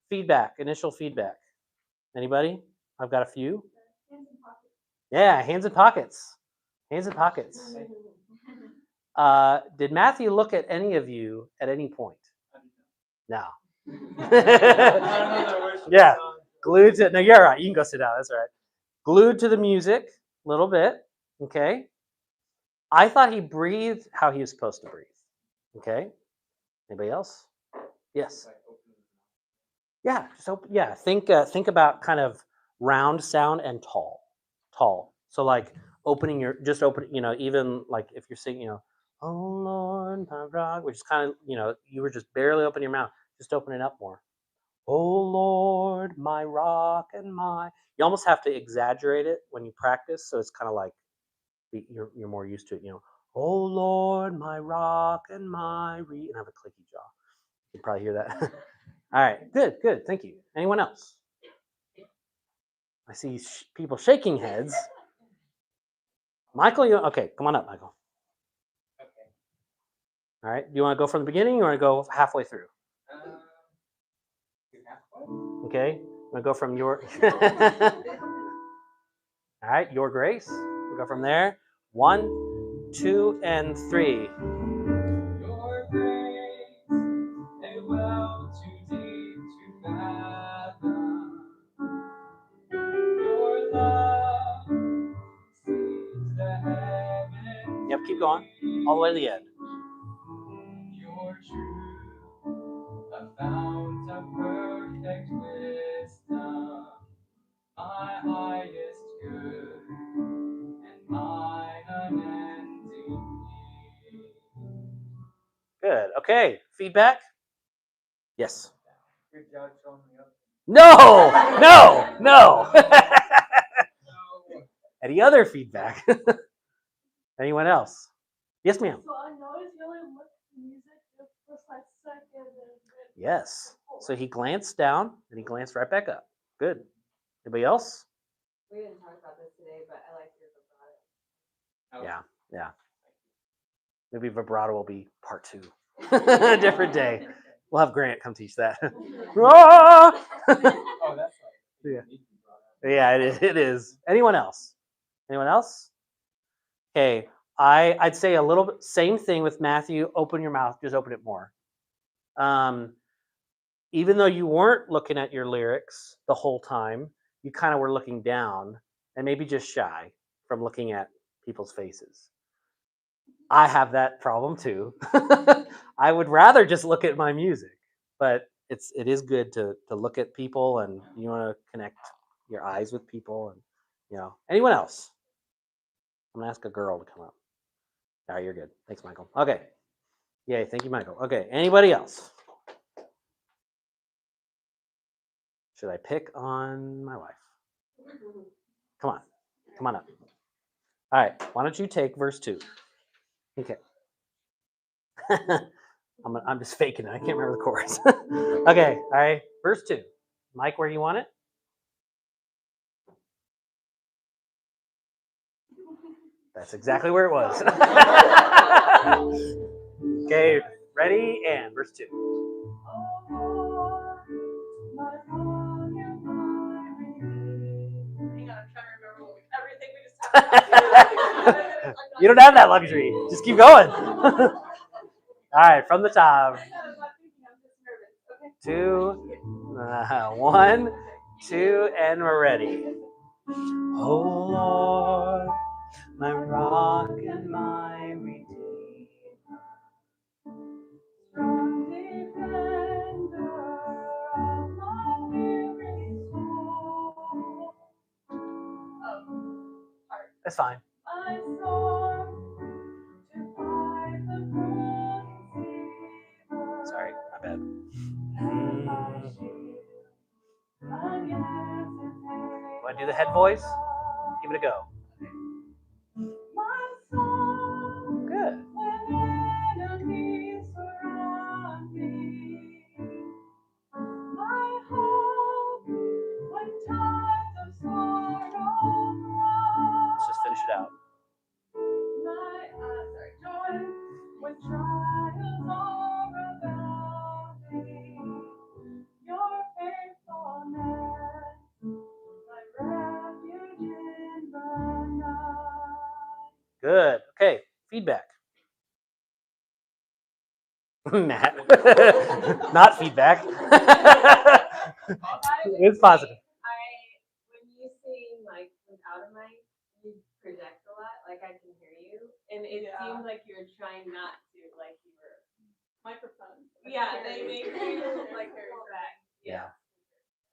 Feedback, initial feedback. Anybody? I've got a few. Yeah, hands in pockets. Hands in pockets. Did Matthew look at any of you at any point? No. Yeah. Glued to, no, you're all right. You can go sit down. That's all right. Glued to the music a little bit. Okay. I thought he breathed how he was supposed to breathe. Okay. Anybody else? Yes. Yeah. Just open. Yeah. Think about kind of round sound and tall. Tall. So like opening your, just open, even like if you're singing, oh Lord, my rock, which is kind of, you were just barely opening your mouth. Just open it up more. Oh Lord, my rock and my. You almost have to exaggerate it when you practice, so it's kind of like you're more used to it. Oh Lord, my rock and my and have a clicky jaw. You can probably hear that. All right, good, good. Thank you. Anyone else? I see people shaking heads. Michael, okay, come on up, Michael. Okay. All right, do you want to go from the beginning or you want to go halfway through? Do halfway? Okay, I'm gonna go from your. All right, your grace. We'll go from there. 1, 2, and 3. Your grace, a well too deep to fathom. Your love sees the heavens. Yep, keep going all the way to the end. Your truth, a fount of perfect wisdom, my highest good and mine unending need. Good. Okay. Feedback? Yes. Good job showing me up. No. No. No. No. Any other feedback? Anyone else? Yes, ma'am. So I noticed you only looked at music just for a second. Yes. So he glanced down and he glanced right back up. Good. Anybody else? We didn't talk about this today, but I like your vibrato. Yeah. Yeah. Maybe vibrato will be part 2. A different day. We'll have Grant come teach that. Oh, that's right. Yeah. Yeah, it is. Anyone else? Anyone else? Okay, I'd say a little bit same thing with Matthew. Open your mouth, just open it more. Even though you weren't looking at your lyrics the whole time, you kind of were looking down and maybe just shy from looking at people's faces. I have that problem too. I would rather just look at my music, but it is good to look at people and you want to connect your eyes with people and anyone else. I'm gonna ask a girl to come up. All right, you're good. Thanks, Michael. Okay. Yay, thank you, Michael. Okay, anybody else? Should I pick on my wife? Come on. Come on up. All right, why don't you take verse 2? Okay. I'm just faking it. I can't remember the chorus. Okay, all right, verse 2. Mike, where do you want it? That's exactly where it was. Okay, ready? And verse 2. Hang on, I'm trying to remember everything we just talked about. You don't have that luxury. Just keep going. All right, from the top. 2, 1, 2, and we're ready. Oh Lord, my rock and my redeemer, strong defender of my weary soul. That's fine. I soar to find the good Savior. Sorry, my bad. Want to do the head voice? Give it a go. Good. Let's just finish it out. When trials are abounding, your faithfulness, my refuge in the night. Good. Okay. Feedback. Matt. Not feedback. It's positive. When you sing like without a mic, you project a lot. Like I can hear you, and it seemed like you were trying not to, like you were. Microphones. Yeah, they make you like pull back. Yeah.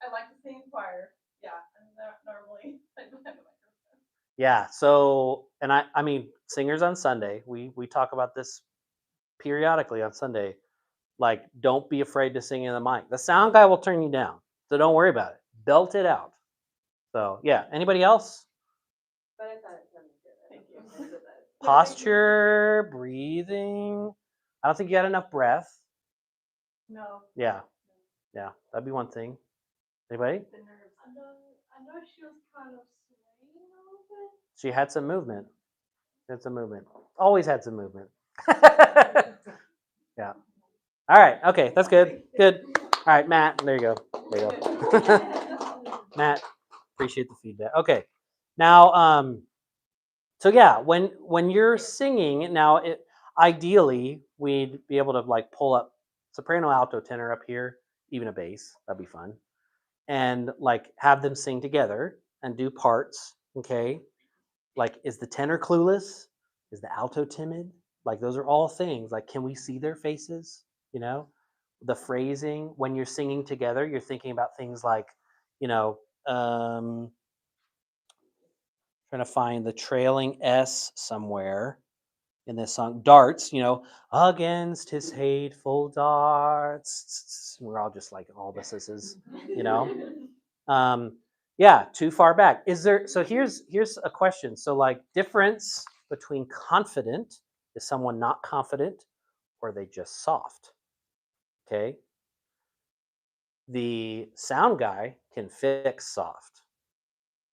I like to sing in choir. Yeah, and normally I don't have a microphone. Yeah. So, and I mean, singers on Sunday, we talk about this periodically on Sunday. Like, don't be afraid to sing in the mic. The sound guy will turn you down, so don't worry about it. Belt it out. So, yeah. Anybody else? But I thought it sounded good. Thank you. Posture, breathing. I don't think you had enough breath. No. Yeah, that'd be one thing. Anybody? The nerves. I know she was kind of swaying a little bit. She had some movement. Had some movement. Always had some movement. Yeah. All right. Okay, that's good. Good. All right, Matt. There you go. There you go. Matt, appreciate the feedback. Okay. Now, so yeah, when you're singing, now ideally we'd be able to like pull up soprano, alto, tenor up here, even a bass. That'd be fun, and like have them sing together and do parts. Okay, like is the tenor clueless? Is the alto timid? Like those are all things. Like can we see their faces? You know, the phrasing when you're singing together, you're thinking about things like, you know, trying to find the trailing S somewhere in this song. Darts, you know, against his hateful darts. We're all just like all the sisses, you know. Yeah, too far back. Is there? So here's a question. So like difference between confident, is someone not confident, or are they just soft? Okay. The sound guy can fix soft.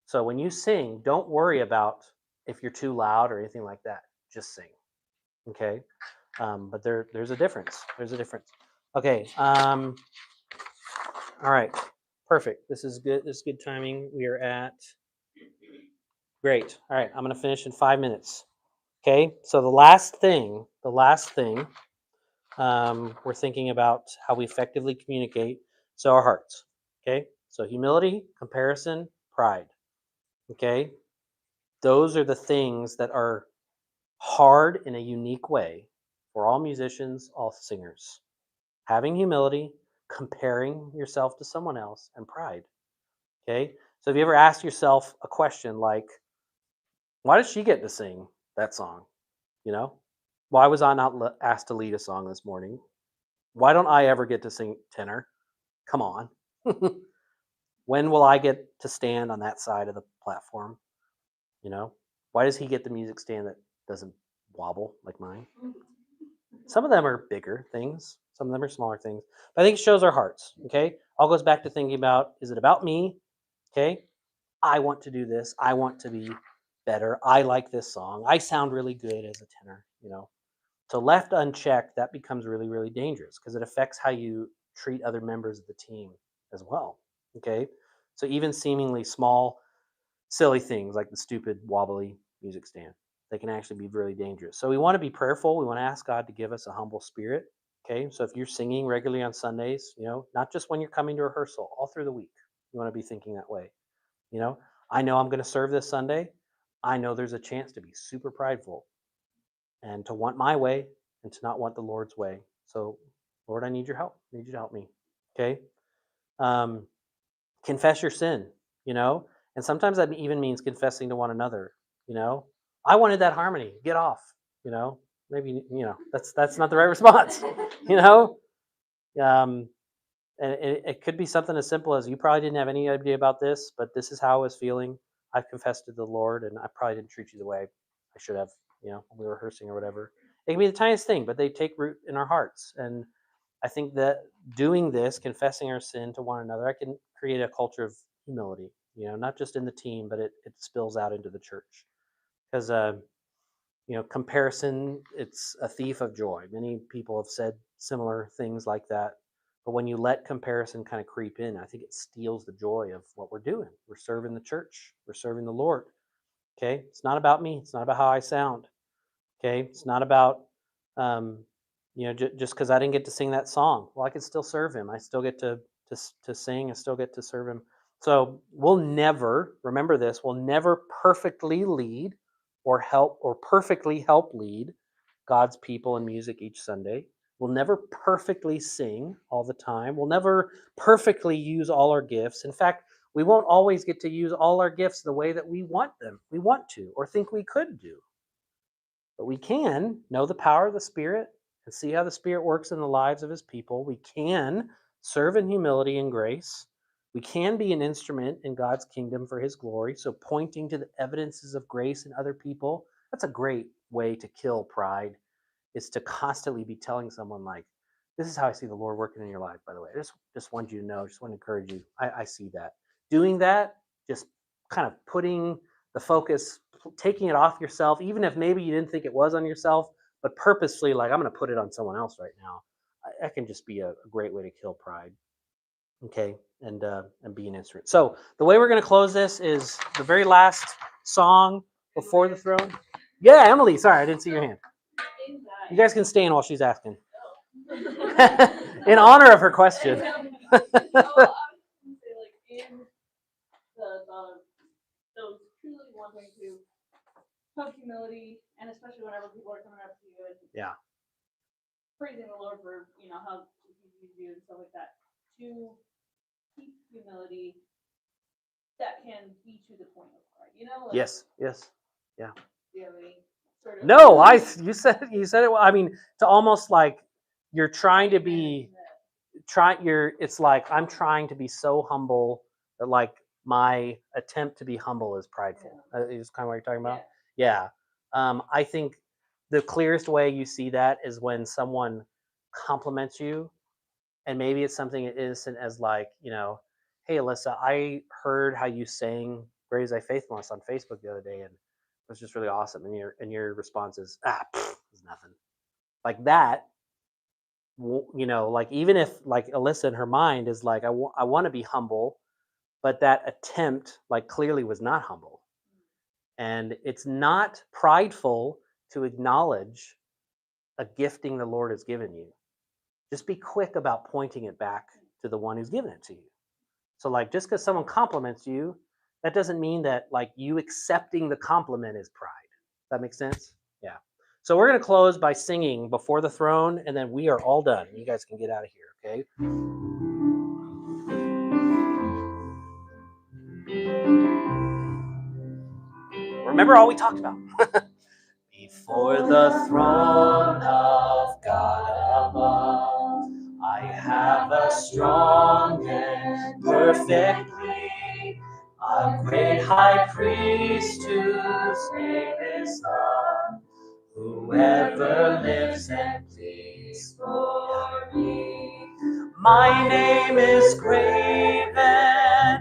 So when you sing, don't worry about if you're too loud or anything like that. Just sing. Okay. But there's a difference. There's a difference. Okay. All right. Perfect. This is good. This is good timing. We are at great. All right. I'm going to finish in 5 minutes. Okay. So the last thing, we're thinking about how we effectively communicate. So our hearts. Okay. So humility, comparison, pride. Okay. Those are the things that are hard in a unique way for all musicians, all singers. Having humility, comparing yourself to someone else, and pride. Okay? So have you ever asked yourself a question like, why did she get to sing that song? You know? Why was I not asked to lead a song this morning? Why don't I ever get to sing tenor? Come on. When will I get to stand on that side of the platform? You know? Why does he get the music stand that doesn't wobble like mine? Some of them are bigger things. Some of them are smaller things. But I think it shows our hearts. Okay. All goes back to thinking about, is it about me? Okay. I want to do this. I want to be better. I like this song. I sound really good as a tenor, you know. So left unchecked, that becomes really, really dangerous because it affects how you treat other members of the team as well. Okay. So even seemingly small, silly things like the stupid wobbly music stand, they can actually be really dangerous. So we want to be prayerful. We want to ask God to give us a humble spirit. Okay. So if you're singing regularly on Sundays, you know, not just when you're coming to rehearsal, all through the week, you want to be thinking that way. You know I'm going to serve this Sunday. I know there's a chance to be super prideful and to want my way and to not want the Lord's way. So, Lord, I need your help. I need you to help me. Okay. Um, confess your sin, you know, and sometimes that even means confessing to one another. You know, I wanted that harmony. Get off. You know, maybe that's not the right response. You know, um, and it could be something as simple as, you probably didn't have any idea about this, but this is how I was feeling. I've confessed to the Lord, and I probably didn't treat you the way I should have. You know, when we were rehearsing or whatever. It can be the tiniest thing, but they take root in our hearts. And I think that doing this, confessing our sin to one another, I can create a culture of humility, you know, not just in the team, but it spills out into the church. Because, comparison, it's a thief of joy. Many people have said similar things like that. But when you let comparison kind of creep in, I think it steals the joy of what we're doing. We're serving the church, we're serving the Lord. Okay. It's not about me, it's not about how I sound. Okay. It's not about, just because I didn't get to sing that song. Well, I can still serve him. I still get to sing. I still get to serve him. So we'll never, remember this, we'll never perfectly lead or help or perfectly help lead God's people in music each Sunday. We'll never perfectly sing all the time. We'll never perfectly use all our gifts. In fact, we won't always get to use all our gifts the way that we want to, or think we could do. But we can know the power of the Spirit and see how the Spirit works in the lives of his people. We can serve in humility and grace. We can be an instrument in God's kingdom for his glory. So pointing to the evidences of grace in other people, that's a great way to kill pride, is to constantly be telling someone like, This is how I see the Lord working in your life, by the way. I just want you to know, just want to encourage you. I see that. Doing that, just kind of putting the focus, taking it off yourself, even if maybe you didn't think it was on yourself, but purposely, like, I'm going to put it on someone else right now. That can just be a great way to kill pride. Okay, and be an instrument. So the way we're going to close this is the very last song before the throne. Yeah, Emily, sorry, I didn't see your hand. You guys can stand while she's asking. In honor of her question. No, I was just gonna say, like, in those truly wanting to have humility, and especially whenever people are coming up to you and praising the Lord for, you know, how He's used you and stuff like that, to keep humility that can be to the point of pride, you know? Like, Yes. do you have any sort of? No, you said it. I mean, to almost like you're trying to be it's like I'm trying to be so humble that like my attempt to be humble is prideful. Is kind of what you're talking about. Yeah. I think the clearest way you see that is when someone compliments you, and maybe it's something as innocent as like, you know, hey Alyssa, I heard how you sang "Great Thy Faithfulness" on Facebook the other day, and it was just really awesome. And your response is it's nothing. Like that. You know, like even if like Alyssa in her mind is like, I want to be humble, but that attempt like clearly was not humble. And it's not prideful to acknowledge a gifting the Lord has given you. Just be quick about pointing it back to the one who's given it to you. So like, just because someone compliments you, that doesn't mean that like you accepting the compliment is pride. Does that make sense? Yeah. So we're going to close by singing Before the Throne, and then we are all done. You guys can get out of here, okay? Remember all we talked about. Before the throne of God above, I have a strong and perfect plea, a great high priest whose name is love, whoever lives and pleads for me. My name is graven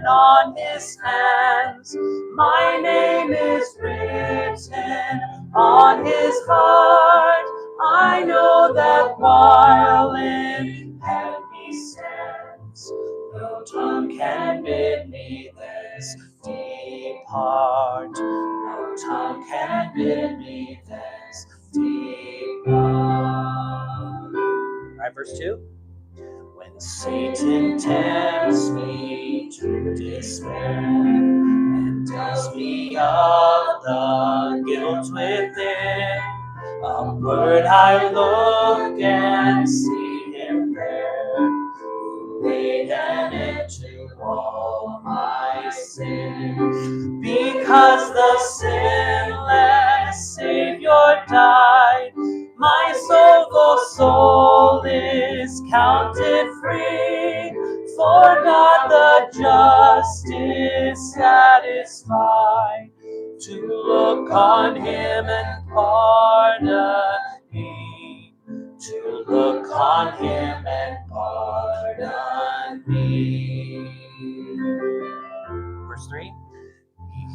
on his hands, my name is written on his heart. I know that while in heaven he stands, no tongue can bid me thence depart. No tongue can bid me thence depart. All right, verse 2. When Satan tempts me to despair and tells me of the guilt within, upward I look and see him there, who laid an end to all my sin. Because the sinless Savior died, my soulful soul is counted free. For God the just is satisfied to look on him and pardon me. To look on him and pardon me. Verse 3.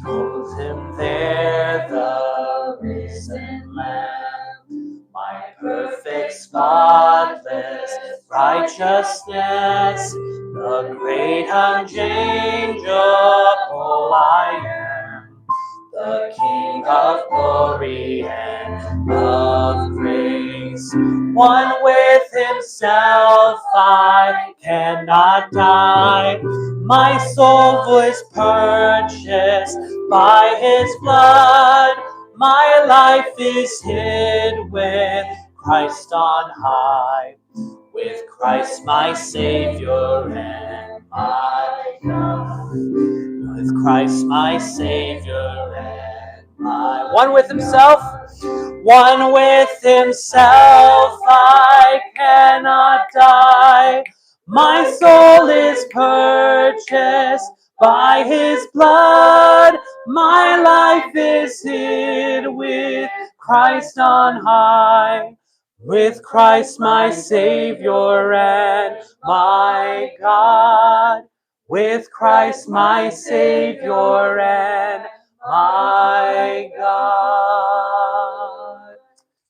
Behold him there, the risen Lamb, my perfect, spotless righteousness, the great unchangeable I am, the King of glory and of grace. One with himself I cannot die. My soul was purchased by his blood. My life is hid with Christ on high. With Christ my Savior and my God. With Christ my Savior and my one with himself. One with himself I cannot die. My soul is purchased by his blood. My life is hid with Christ on high. with Christ my Savior and my God, with Christ my Savior and my God.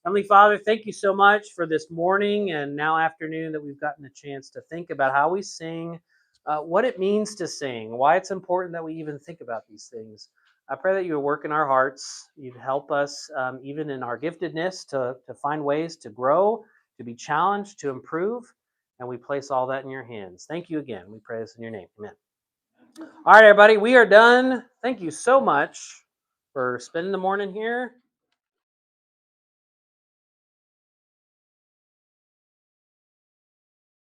Heavenly Father, thank you so much for this morning and now afternoon that we've gotten a chance to think about how we sing, what it means to sing, why it's important that we even think about these things. I pray that you would work in our hearts. You'd help us, even in our giftedness, to find ways to grow, to be challenged, to improve. And we place all that in your hands. Thank you again. We pray this in your name. Amen. All right, everybody, we are done. Thank you so much for spending the morning here.